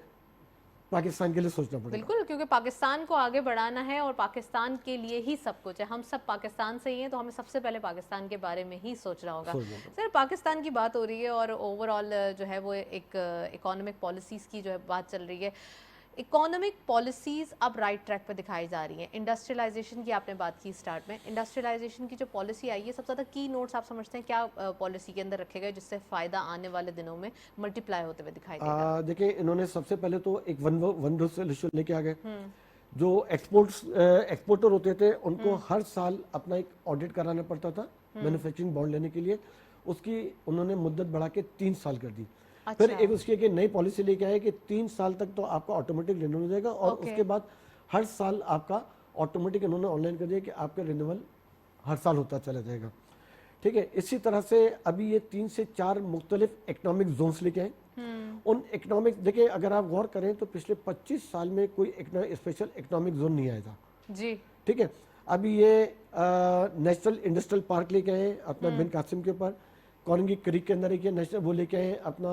पाकिस्तान के लिए सोचना पड़ेगा। बिल्कुल, क्योंकि पाकिस्तान को आगे बढ़ाना है और पाकिस्तान के लिए ही सब कुछ है। हम सब पाकिस्तान से ही हैं, तो हमें सबसे पहले पाकिस्तान के बारे में ही सोचना होगा। सर, पाकिस्तान की बात हो रही है और ओवरऑल जो है वो एक इकोनॉमिक पॉलिसीज़ की जो है बात चल रही है। इकोनॉमिक पॉलिसीज़ अब राइट ट्रैक पे दिखाई जा रही हैं। इंडस्ट्रियलाइजेशन की आपने बात की स्टार्ट में, इंडस्ट्रियलाइजेशन की जो पॉलिसी आई है, सबसे ज़्यादा की नोट्स आप समझते हैं क्या पॉलिसी के अंदर रखे गए जिससे फ़ायदा आने वाले दिनों में मल्टीप्लाई होते हुए दिखाई देगा? देखिए, इन्होंने सबसे पहले तो एक वन रेजोल्यूशन लेके आ गए। जो एक्सपोर्टर होते थे उनको हर साल अपना एक ऑडिट कराना पड़ता था मैन्युफैक्चरिंग बॉन्ड लेने के लिए। उसकी उन्होंने मुद्दत बढ़ा के 3 साल कर दी। फिर एक उसकी एक नई पॉलिसी लेके आए कि 3 साल तक तो आपका ऑटोमेटिक रिन्यूअल हो जाएगा और उसके बाद हर साल आपका ऑटोमेटिक इन्होंने ऑनलाइन कर दिया कि आपका रिन्यूअल हर साल होता चला जाएगा, ठीक है। इसी तरह से अभी ये 3 से 4 मुख्तलिफ इकोनॉमिक जोन्स लेके आए। उन इकोनॉमिक, देखिए अगर आप गौर करें तो पिछले 25 साल में कोई स्पेशल इकोनॉमिक जोन नहीं आया था जी, ठीक है। अभी ये नेशनल इंडस्ट्रियल पार्क लेके आए अपना बिन कासिम के ऊपर, कॉरंगी क्रीक के अंदर एक नेशनल वो लेके आए अपना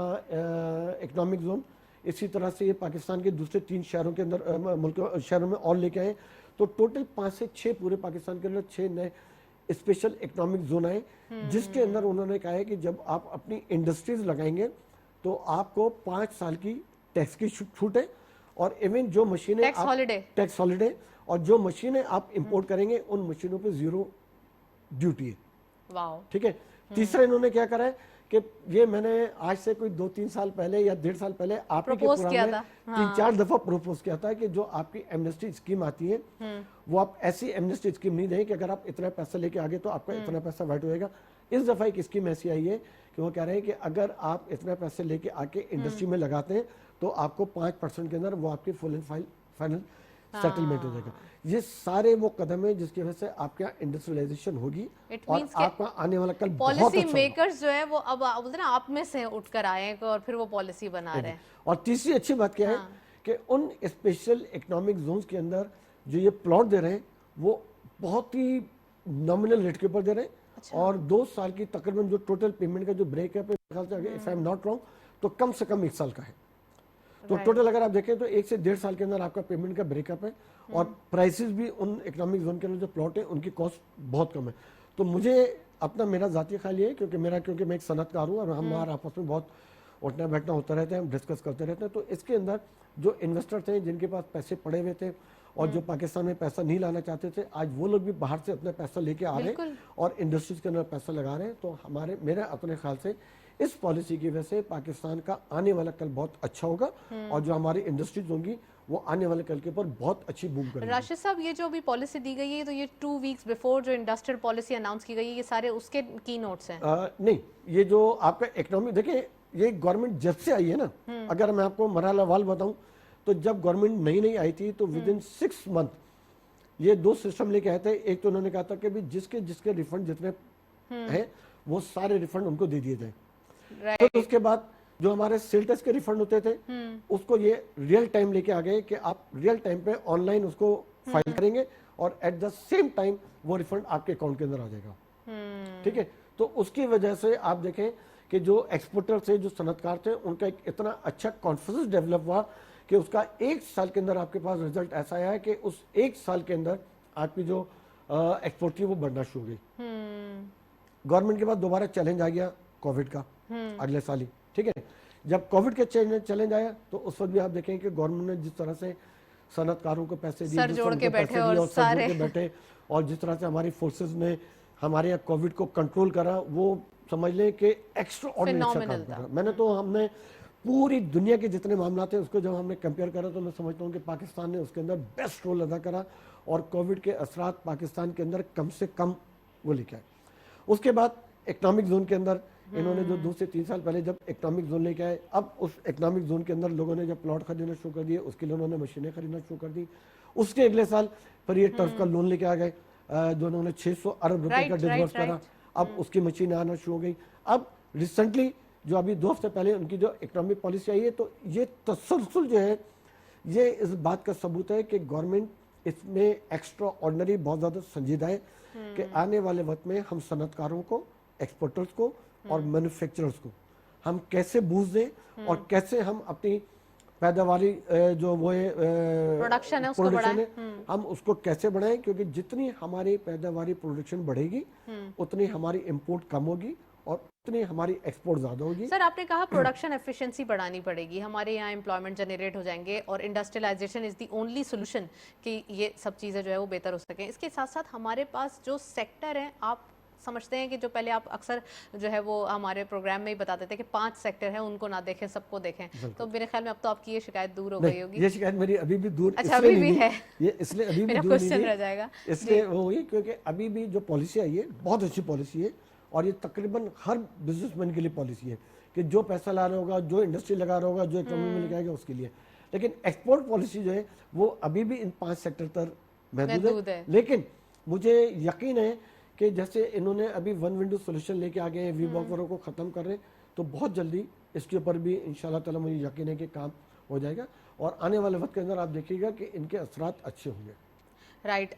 इकोनॉमिक जोन। इसी तरह से ये पाकिस्तान के दूसरे 3 शहरों के अंदर मुल्क शहरों में और लेके आए। तो टोटल 5 से 6 पूरे पाकिस्तान के अंदर 6 नए स्पेशल इकोनॉमिक जोन आए, जिसके अंदर उन्होंने कहा है कि जब आप अपनी इंडस्ट्रीज लगाएंगे तो आपको 5 साल की टैक्स की छूट है और इवन जो मशीनें टैक्स हॉलिडे और जो मशीनें आप इंपोर्ट करेंगे उन मशीनों पे 0 ड्यूटी है। वाओ, ठीक है। तीसरा इन्होंने क्या करा है कि ये मैंने आज से कोई 2-3 साल पहले या 1.5 साल पहले आप ही के प्रोग्राम में 3-4 दफा प्रपोज किया था कि जो आपकी एमनेस्टी स्कीम आती है वो आप ऐसी एमनेस्टी स्कीम नहीं दें कि अगर आप इतना पैसा लेके आगे तो आपका इतना पैसा वाइट होएगा। इस दफा एक स्कीम ऐसी आई है कि वो कह रहे हैं कि अगर आप इतना पैसे लेके आके इंडस्ट्री में लगाते हैं तो आपको 5% के अंदर वो आपकी फुल एंड फाइनल सेटलमेंट हो जाएगा। ये सारे वो कदम है जिसकी वजह से आपका इंडस्ट्रियलाइजेशन होगी और आपका आने वाला कल बहुत पॉलिसी अच्छा मेकर्स जो है वो अब बोलते हैं आप में से उठकर आए हैं और फिर वो पॉलिसी बना रहे हैं। और तीसरी अच्छी बात क्या है कि उन स्पेशल इकोनॉमिक जोन्स के अंदर जो ये प्लॉट दे रहे हैं वो बहुत ही नॉमिनल रेट के ऊपर दे रहे हैं और 2 साल की तकरीबन जो टोटल पेमेंट का जो ब्रेकअप है, if I am not wrong, तो कम से कम 1 साल का है। तो टोटल अगर आप देखें तो 1 से 1.5 साल के अंदर आपका पेमेंट का ब्रेकअप है और प्राइसेस भी उन इकोनॉमिक जोन के अंदर जो प्लॉट है उनकी कॉस्ट बहुत कम है। तो मुझे अपना मेरा जाती ख्याल ये है क्योंकि मैं एक सनतकार हूँ और हमारा आपस में बहुत उठना बैठना होता रहता है, हम डिस्कस करते रहते हैं। तो इसके अंदर जो इन्वेस्टर थे जिनके पास पैसे पड़े हुए थे और जो पाकिस्तान में पैसा नहीं लाना चाहते थे, आज वो लोग भी बाहर से अपना पैसा लेके आ रहे हैं और इंडस्ट्रीज के अंदर पैसा लगा रहे हैं। तो मेरे अपने ख्याल से इस पॉलिसी की वजह से पाकिस्तान का आने वाला कल बहुत अच्छा होगा और जो हमारी इंडस्ट्रीज होंगी वो आने वाले कल के ऊपर बहुत अच्छी बूम करेंगी। राशिद साहब, ये जो अभी पॉलिसी दी गई है तो ये 2 वीक्स बिफोर जो इंडस्ट्रियल पॉलिसी अनाउंस की गई है, ये सारे उसके की नोट्स हैं? नहीं, ये जो आपका इकोनॉमी, देखिए ये गवर्नमेंट जब से आई है ना, अगर मैं आपको मरहलावार बताऊं तो जब गवर्नमेंट नई आई थी तो विद इन 6 मंथ ये 2 सिस्टम लेके आए थे। एक तो उन्होंने कहा था कि भी जिसके रिफंड जितने हैं वो सारे रिफंड उनको दे दिए जाए। तो उसके बाद जो हमारे सेल टैक्स के रिफंड होते थे उसको ये रियल टाइम लेके आ गए कि आप रियल टाइम पे ऑनलाइन उसको फाइल करेंगे और एट द सेम टाइम वो रिफंड आपके अकाउंट के अंदर आ जाएगा। ठीक है। तो उसकी वजह से आप देखें कि जो एक्सपोर्टर थे, जो सनतकार थे, उनका एक इतना अच्छा कॉन्फिडेंस डेवलप हुआ कि उसका 1 साल के अंदर आपके पास रिजल्ट ऐसा आया है कि उस 1 साल के अंदर आपकी जो एक्सपोर्ट थी वो बढ़ना शुरू हो गई। गवर्नमेंट के पास दोबारा चैलेंज आ गया कोविड का अगले साल ही। ठीक है। जब कोविड के चैलेंज आया तो उस वक्त भी आप देखें कि गवर्नमेंट ने जिस तरह से सनतकारों को पैसे दिए, सर जोड़ के बैठे और सारे बैठे और जिस तरह से हमारी फोर्सेस ने हमारे यहाँ कोविड को कंट्रोल करा, वो समझ लें कि एक्स्ट्रा ऑर्डिनरी अच्छा काम करा। हमने पूरी दुनिया के जितने मामला थे उसको जब हमने कंपेयर करा तो मैं समझता हूँ कि पाकिस्तान ने उसके अंदर बेस्ट रोल अदा करा और कोविड के असरात पाकिस्तान के अंदर कम से कम वो लेके आए। उसके बाद इकोनॉमिक जोन के अंदर इन्होंने जो 2 से 3 साल पहले जब इकोनॉमिक जोन लेके आए, अब उस इकोनॉमिक जोन के अंदर लोगों ने जब प्लॉट खरीदना शुरू कर दिए, उसके लिए उन्होंने मशीनें खरीदना शुरू कर दी। उसके अगले साल फिर ये टर्फ का लोन लेके आ गए जो उन्होंने 600 अरब रुपए का डिसबर्स करा, अब उसकी मशीनें आना शुरू हो गई। अब रिसेंटली जो अभी 2 हफ्ते पहले उनकी जो इकोनॉमिक पॉलिसी आई है, तो ये तसलसल जो है ये इस बात का सबूत है कि गवर्नमेंट इसमें एक्स्ट्रा ऑर्डिनरी बहुत ज़्यादा संजीदा है कि आने वाले वक्त में हम सनतकारों को, एक्सपोर्टर्स को और मैन्युफैक्चरर्स को हम कैसे बूस्ट दें और कैसे हम अपनी पैदावारी जो वो है प्रोडक्शन है उसको बढ़ाएं, हम उसको कैसे बढ़ाएं, क्योंकि जितनी हमारी पैदावारी प्रोडक्शन बढ़ेगी उतनी हमारी इंपोर्ट कम होगी और उतनी हमारी एक्सपोर्ट ज्यादा होगी। सर आपने कहा प्रोडक्शन एफिशिएंसी बढ़ानी पड़ेगी, हमारे यहाँ एम्प्लॉयमेंट जनरेट हो जाएंगे और industrialisation is the only solution कि ये सब चीज़ें जो है वो बेहतर हो सकें। इसके साथ साथ हमारे पास जो सेक्टर हैं, आप समझते हैं कि जो पहले आप अक्सर जो है वो हमारे प्रोग्राम में ही बताते थे कि 5 सेक्टर हैं, उनको ना देखें सबको देखें, तो मेरे ख्याल में अब तो आपकी ये शिकायत दूर हो गई होगी। ये शिकायत मेरी अभी भी दूर अच्छा अभी भी है, ये इसलिए अभी भी मेरा दूर क्वेश्चन नहीं रह जाएगा इसलिए वो हुई क्योंकि अभी भी जो पॉलिसी आई है बहुत अच्छी पॉलिसी है और ये तकरीबन हर बिजनेसमैन के लिए पॉलिसी है कि जो पैसा ला रहा होगा, जो इंडस्ट्री लगा रहा होगा, जो इकोनॉमी में लगाएगा उसके लिए। लेकिन एक्सपोर्ट पॉलिसी जो है वो अभी भी इन 5 सेक्टर पर महदूद है। लेकिन मुझे यकीन है कि जैसे इन्होंने अभी वन विंडो सोल्यूशन लेके आ गए हैं, वी वॉकरों को खत्म कर रहे हैं, तो बहुत जल्दी इसके ऊपर भी इंशाल्लाह ताला मुझे यकीन है कि काम हो जाएगा और आने वाले वक्त के अंदर आप देखिएगा कि इनके असरात अच्छे होंगे। राइट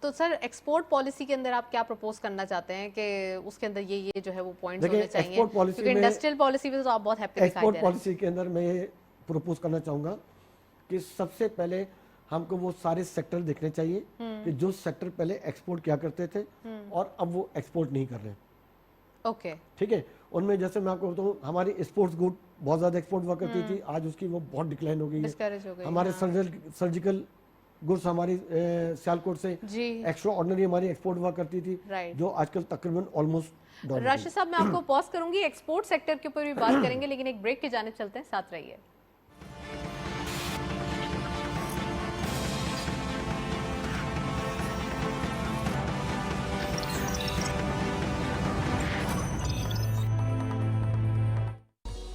तो सर एक्सपोर्ट पॉलिसी के अंदर आप क्या प्रपोज करना चाहते हैं कि उसके अंदर ये जो है वो पॉइंट्स होने चाहिए, क्योंकि इंडस्ट्रियल पॉलिसी में तो आप बहुत हैप्पी दिखाई दे रहे हैं। एक्सपोर्ट पॉलिसी के अंदर मैं ये प्रपोज करना चाहूंगा कि सबसे पहले हमको वो सारे सेक्टर देखने चाहिए कि जो सेक्टर पहले एक्सपोर्ट किया करते थे और अब वो एक्सपोर्ट नहीं कर रहे। ओके ठीक है, उनमें जैसे मैं आपको बताऊं हमारी स्पोर्ट्स गुड बहुत ज्यादा एक्सपोर्ट हुआ करती थी, आज उसकी वो बहुत डिक्लाइन हो गई है। हमारे सर्जिकल गुड्स हमारी सियालकोट से एक्स्ट्रा ऑर्डिनरी हमारी एक्सपोर्ट हुआ करती थी, जो आजकल तकरीबन ऑलमोस्ट। राशिद साहब मैं आपको पॉज करूंगी, एक्सपोर्ट सेक्टर के ऊपर भी बात करेंगे, लेकिन एक ब्रेक की जानिब चलते हैं, साथ रहिए।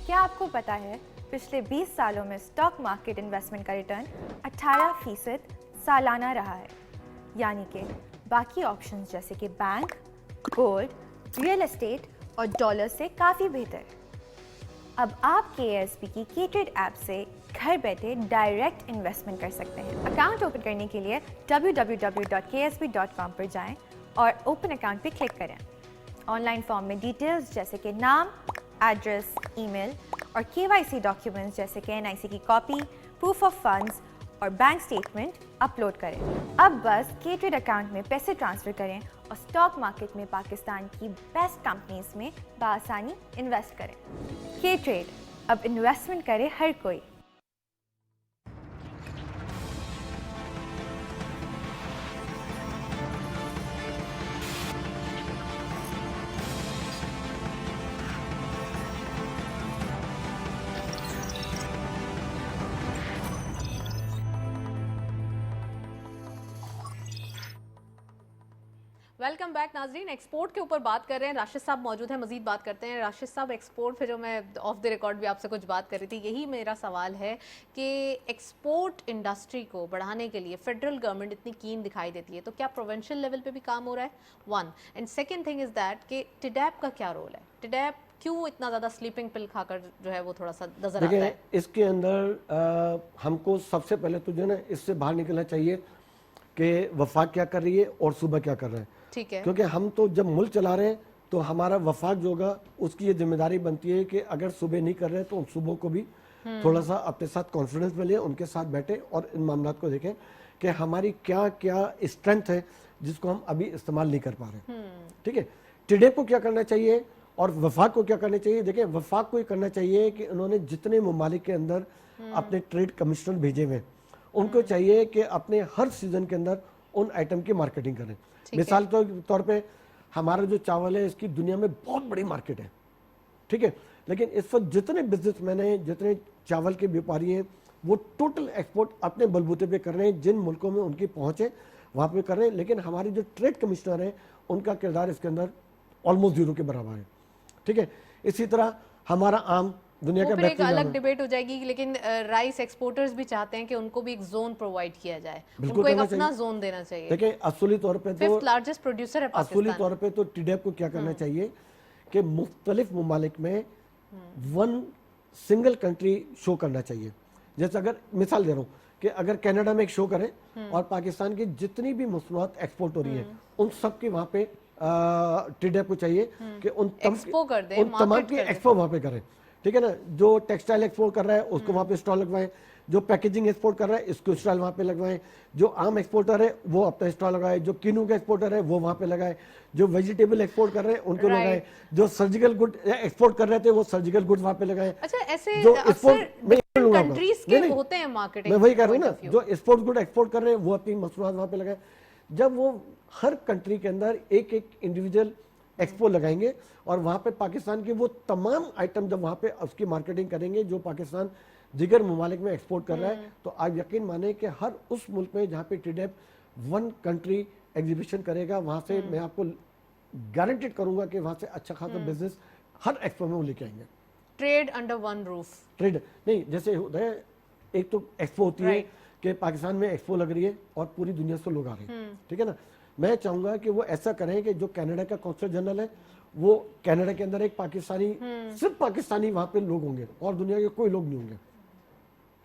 क्या आपको पता है पिछले 20 सालों में स्टॉक मार्केट इन्वेस्टमेंट का रिटर्न 18% सालाना रहा है, यानी कि बाकी ऑप्शंस जैसे कि बैंक, गोल्ड, रियल एस्टेट और डॉलर से काफ़ी बेहतर। अब आप KSB की K-Trade ऐप से घर बैठे डायरेक्ट इन्वेस्टमेंट कर सकते हैं। अकाउंट ओपन करने के लिए www.ksb.com पर जाएं और ओपन अकाउंट पर क्लिक करें। ऑनलाइन फॉर्म में डिटेल्स जैसे कि नाम, एड्रेस, ईमेल और KYC डॉक्यूमेंट्स जैसे कि NIC की कॉपी, प्रूफ ऑफ फंड्स और बैंक स्टेटमेंट अपलोड करें। अब बस K-Trade अकाउंट में पैसे ट्रांसफ़र करें और स्टॉक मार्केट में पाकिस्तान की बेस्ट कंपनीज में बआसानी इन्वेस्ट करें। K-Trade, अब इन्वेस्टमेंट करे हर कोई। वेलकम बैक नाजरीन, एक्सपोर्ट के ऊपर बात कर रहे हैं, राशिद साहब मौजूद हैं, मजीद बात करते हैं। राशिद साहब एक्सपोर्ट पे जो मैं ऑफ द रिकॉर्ड भी आपसे कुछ बात कर रही थी, यही मेरा सवाल है कि एक्सपोर्ट इंडस्ट्री को बढ़ाने के लिए फेडरल गवर्नमेंट इतनी कीन दिखाई देती है, तो क्या प्रोविंशियल लेवल पे भी काम हो रहा है? One and second thing is that कि टिडैप का क्या रोल है? टिडैप क्यों इतना ज़्यादा स्लीपिंग पिल खाकर जो है वो थोड़ा सा नजर आता है? इसके अंदर हमको सबसे पहले तो जो है ना इससे बाहर निकलना चाहिए कि वफाक क्या कर रही है और सूबा क्या कर रहा है। ठीक है, क्योंकि हम तो जब मुल्क चला रहे हैं तो हमारा वफाक जो होगा उसकी ये जिम्मेदारी बनती है कि अगर सूबे नहीं कर रहे तो उन सूबों को भी थोड़ा सा अपने साथ कॉन्फिडेंस मिले, उनके साथ बैठे और इन मामलों को देखें कि हमारी क्या क्या स्ट्रेंथ है जिसको हम अभी इस्तेमाल नहीं कर पा रहे। ठीक है, टिडैप को क्या करना चाहिए और वफाक को क्या करना चाहिए? देखिए, वफाक को ये करना चाहिए कि उन्होंने जितने ममालिक के अंदर अपने ट्रेड कमिश्नर भेजे हुए उनको चाहिए कि अपने हर सीजन के अंदर उन आइटम की मार्केटिंग करें। मिसाल के तौर पे हमारा जो चावल है इसकी दुनिया में बहुत बड़ी मार्केट है। ठीक है, लेकिन इस वक्त जितने बिजनेसमैन हैं, जितने चावल के व्यापारी हैं, वो टोटल एक्सपोर्ट अपने बलबूते पे कर रहे हैं। जिन मुल्कों में उनकी पहुंच है वहां पे कर रहे हैं, लेकिन हमारे जो ट्रेड कमिश्नर हैं उनका किरदार इसके अंदर ऑलमोस्ट जीरो के बराबर है। ठीक है, इसी तरह हमारा आम दुनिया का वो फिर एक बेहतरीन अलग आम- डिबेट हो जाएगी, लेकिन राइस एक्सपोर्टर्स भी चाहते हैं कि उनको भी एक जोन प्रोवाइड किया जाए, बिल्कुल उनको एक करना अपना चाहिए। जोन देना चाहिए। देखिए असूली तौर पे तो फिफ्थ लार्जेस्ट प्रोड्यूसर है असूली पाकिस्तान। तौर पे तो टीडीएफ को क्या करना चाहिए कि मुख्तलिफ ममालिक में वन सिंगल कंट्री शो करना चाहिए। जैसे अगर मिसाल दे रहा हूँ कि अगर कनाडा में एक शो करें और पाकिस्तान की जितनी भी मसनूआत एक्सपोर्ट हो रही है उन सब के वहाँ पे टीडीएफ को चाहिए कि एक्सपो कर दे, उन तमाम मार्केट की कर दे। एक्सपो वहाँ पे करें। ठीक है ना, जो टेक्सटाइल एक्सपोर्ट कर रहा है उसको वहाँ पे स्टॉल लगवाएं, जो पैकेजिंग एक्सपोर्ट कर रहा है इसको स्टॉल वहाँ पे लगवाएं, जो आम एक्सपोर्टर है वो अपना स्टॉल लगाए, जो किनू का एक्सपोर्टर है वो वहाँ पे लगाए, जो वेजिटेबल एक्सपोर्ट कर रहे हैं उनको Right. लगाए, जो सर्जिकल गुड एक्सपोर्ट कर रहे थे वो सर्जिकल गुड वहाँ पे लगाए। अच्छा, ऐसे जो अक्सर export- मैं ये लूंगा आपको। कंट्रीज नहीं, के नहीं, होते हैं मार्केटिंग। मैं वही कह रहा हूँ ना, जो स्पोर्ट्स गुड एक्सपोर्ट कर रहे हैं वो अपनी मसनूआत वहाँ पे लगाए। जब वो हर कंट्री के अंदर एक एक इंडिविजुअल एक्सपो लगाएंगे और वहाँ पे पाकिस्तान की वो तमाम आइटम जब वहाँ पे उसकी मार्केटिंग करेंगे जो पाकिस्तान दिगर ममालिक में एक्सपोर्ट कर रहा है, तो आप यकीन माने कि हर उस मुल्क में जहाँ पे टीडीएफ वन कंट्री एग्जीबिशन करेगा वहाँ से मैं आपको गारंटेड करूंगा कि वहाँ से अच्छा खासा बिजनेस हर एक्सपो में वो लेके आएंगे। Trade under one roof. Trade नहीं, जैसे होता है एक तो एक्सपो होती है Right. कि पाकिस्तान में एक्सपो लग रही है और पूरी दुनिया से लोग आ रहे हैं। ठीक है ना, मैं चाहूंगा कि वो ऐसा करें कि जो कनाडा का कौंसल जनरल है वो कनाडा के अंदर एक पाकिस्तानी सिर्फ पाकिस्तानी वहां पे लोग होंगे और दुनिया के कोई लोग नहीं होंगे।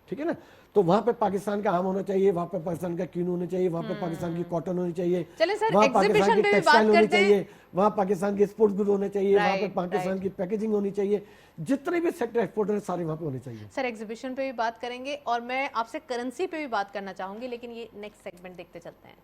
ठीक है ना, तो वहां पे पाकिस्तान का आम होना चाहिए, वहां पे पाकिस्तान का कीनू होना चाहिए, वहां पे पाकिस्तान की कॉटन होनी चाहिए, चले सर, वहां exhibition पाकिस्तान की पे भी टेक्सटाइल बात होनी करते हैं। चाहिए, वहां पाकिस्तान के स्पोर्ट्स गुड होने चाहिए, वहां पे Right, पाकिस्तान की पैकेजिंग होनी चाहिए, जितने भी सेक्टर एक्सपोर्टर है सारे वहां पे होने चाहिए। सर एग्जीबिशन पे भी बात करेंगे और मैं आपसे करेंसी पे भी बात करना चाहूंगी, लेकिन ये नेक्स्ट सेगमेंट देखते चलते हैं।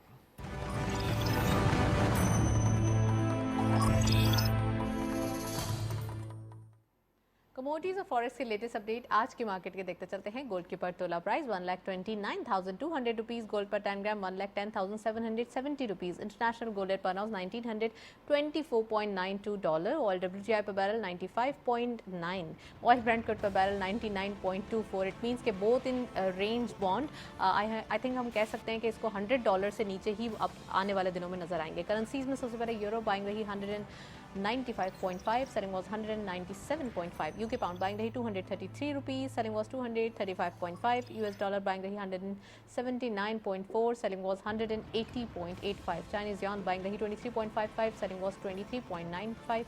कमोडिटीज और फॉरेक्स की लेटेस्ट अपडेट आज की मार्केट के देखते चलते हैं। गोल्ड की पर तोला प्राइस 1,29,200 रुपीज, गोल्ड पर 10 ग्राम 1,10,770 रुपीज, इंटरनेशनल गोल्ड रेट पर 1924.92 डॉलर, ऑयल WTI पर बैरल 95.9, ऑयल ब्रेंट क्रूड पर बैरल 99.24। इट मींस के both in range bond. I think हम कह सकते हैं कि इसको $100 से नीचे ही अब आने वाले दिनों में नजर आएंगे। करेंसीज में सबसे पहले यूरो बाइंग रही 195.5, selling was 197.5. UK pound buying रही 233 rupees, selling was 235.5. US dollar buying रही 179.4, selling was 180.85. Chinese yuan buying रही 23.55, selling was 23.95.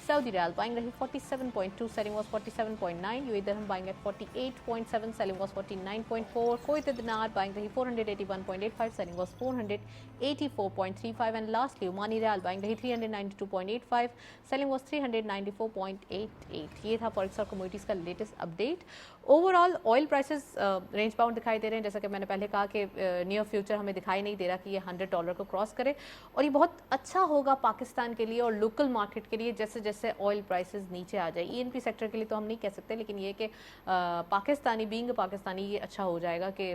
Saudi Riyal buying rahi 47.2, selling was 47.9. UAE dirham buying at 48.7, selling was 49.4. Kuwait dinar buying rahi 481.85, selling was 484.35. And lastly, Omani Riyal buying rahi 392.85, selling was 394.88. ये था फॉरेक्स और कमोडिटीज का latest update. Overall oil prices range bound दिखाई दे रहे हैं, जैसा कि मैंने पहले कहा कि नियर फ्यूचर हमें दिखाई नहीं दे रहा कि ये $100 को क्रॉस करे, और ये बहुत अच्छा होगा पाकिस्तान के लिए और लोकल मार्केट के लिए जैसे जैसे ऑयल प्राइसेस नीचे आ जाए। ईएनपी सेक्टर के लिए तो हम नहीं कह सकते, लेकिन ये कि पाकिस्तानी बीइंग पाकिस्तानी ये अच्छा हो जाएगा कि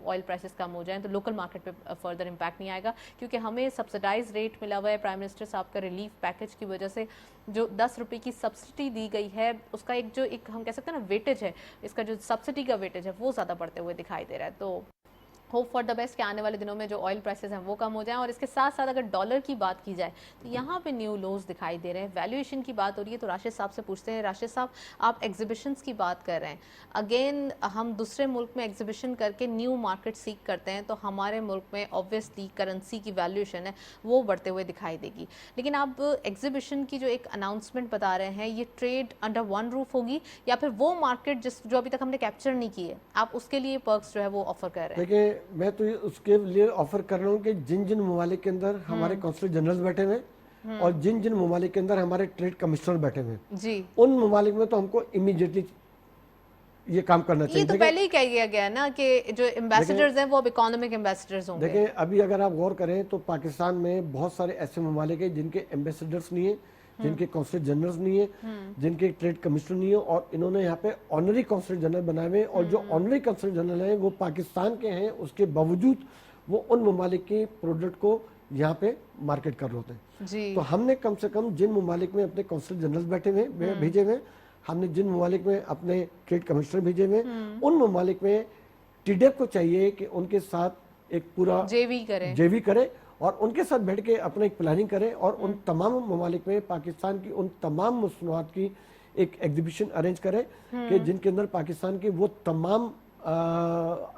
ऑयल प्राइसेस कम हो जाएं तो लोकल मार्केट पे फर्दर इम्पैक्ट नहीं आएगा, क्योंकि हमें सब्सिडाइज रेट मिला हुआ है प्राइम मिनिस्टर साहब का रिलीफ पैकेज की वजह से। जो 10 रुपये की सब्सिडी दी गई है उसका एक जो एक हम कह सकते हैं ना वेटेज है, इसका जो सब्सिडी का वेटेज है वो ज़्यादा बढ़ते हुए दिखाई दे रहा है। तो होप फॉर द बेस्ट कि आने वाले दिनों में जो ऑयल प्राइसेस हैं वो कम हो जाएं। और इसके साथ साथ अगर डॉलर की बात की जाए तो यहाँ पे न्यू लोज दिखाई दे रहे हैं। वैल्यूएशन की बात हो रही है तो राशिद साहब से पूछते हैं, राशिद साहब आप एग्जीबिशंस की बात कर रहे हैं, अगेन हम दूसरे मुल्क में एग्जीबिशन करके न्यू मार्केट सीख करते हैं तो हमारे मुल्क में ऑब्वियसली करेंसी की वैल्यूएशन है वो बढ़ते हुए दिखाई देगी, लेकिन आप एग्जीबिशन की जो एक अनाउंसमेंट बता रहे हैं ये ट्रेड अंडर वन रूफ होगी या फिर वो मार्केट जो अभी तक हमने कैप्चर नहीं की है आप उसके लिए पर्क्स जो है वो ऑफर कर रहे हैं? देखिए मैं तो उसके लिए ऑफर कर रहा हूँ कि जिन जिन ममालिक के अंदर हमारे कौंसल जनरल्स बैठे हुए हैं और जिन जिन ममालिक के अंदर हमारे ट्रेड कमिश्नर बैठे हुए हैं जी, उन ममालिक में तो हमको इमीडिएटली ये काम करना चाहिए। ये तो पहले ही कह दिया गया ना कि जो एम्बेसडर्स हैं वो अब इकोनॉमिक एम्बेसडर्स होंगे। देखिए अभी अगर आप गौर करें तो पाकिस्तान में बहुत सारे ऐसे ममालिक हैं जिनके एम्बेसडर्स नहीं है, जिनके कौंसल जनरल्स नहीं है, जिनके ट्रेड कमिश्नर नहीं है, और इन्होंने यहाँ पे ऑनरी कौंसल जनरल बनाए हुए हैं, और जो ऑनरी कौंसल जनरल हैं वो पाकिस्तान के हैं, उसके बावजूद वो उन ममालिक की प्रोडक्ट को यहाँ पे मार्केट कर रहे होते हैं। जी, तो हमने कम से कम जिन ममालिक में अपने कौंसल जनरल बैठे हुए हैं भेजे हुए हैं, हमने जिन ममालिक में अपने ट्रेड कमिश्नर भेजे हुए उन ममालिक में टीडेफ को चाहिए कि उनके साथ एक पूरा जेवी करे और उनके साथ बैठ के अपने एक प्लानिंग करें और उन तमाम ममालिक में पाकिस्तान की उन तमाम मसनूआत की एक एग्जीबिशन अरेंज करें कि जिनके अंदर पाकिस्तान के वो तमाम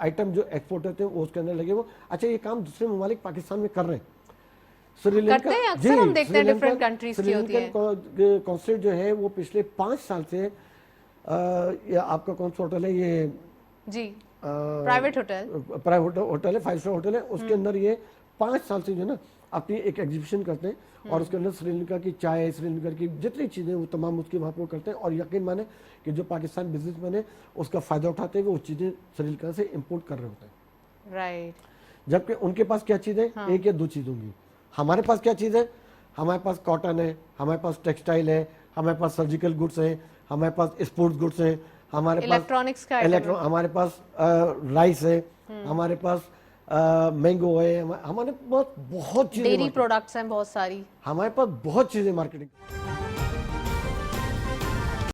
आइटम जो एक्सपोर्ट होते हैं वो उसके अंदर लगे। वो अच्छा ये काम दूसरे ममालिक पाकिस्तान में कर रहे हैं। करते हैं अक्सर, हम देखते हैं डिफरेंट कंट्रीज की होती है। कॉन्सुलेट जो है वो पिछले 5 साल से आपका कौन सा होटल है ये जी प्राइवेट होटल है, 5 स्टार होटल है, उसके अंदर ये 5 साल से जो है ना अपनी एक एग्जीबिशन करते हैं और उसके अंदर श्रीलंका की चाय, श्रीलंका की जितनी चीज़ें वो तमाम उसके वहाँ पर करते हैं और यकीन माने कि जो पाकिस्तान बिजनेसमैन है उसका फ़ायदा उठाते हुए वो चीज़ें श्रीलंका से इम्पोर्ट कर रहे होते हैं। राइट। जबकि उनके पास क्या चीज़ है, एक या दो चीज़ होंगी। हमारे पास क्या चीज़ है, हमारे पास कॉटन है, हमारे पास टेक्सटाइल है, हमारे पास सर्जिकल गुड्स है, हमारे पास स्पोर्ट्स गुड्स है, हमारे पास इलेक्ट्रॉनिक्स का हमारे पास राइस है, हमारे पास मैंगो है, हमारे पास बहुत चीजें, डेयरी प्रोडक्ट्स हैं बहुत सारी, हमारे पास बहुत चीजें मार्केटिंग।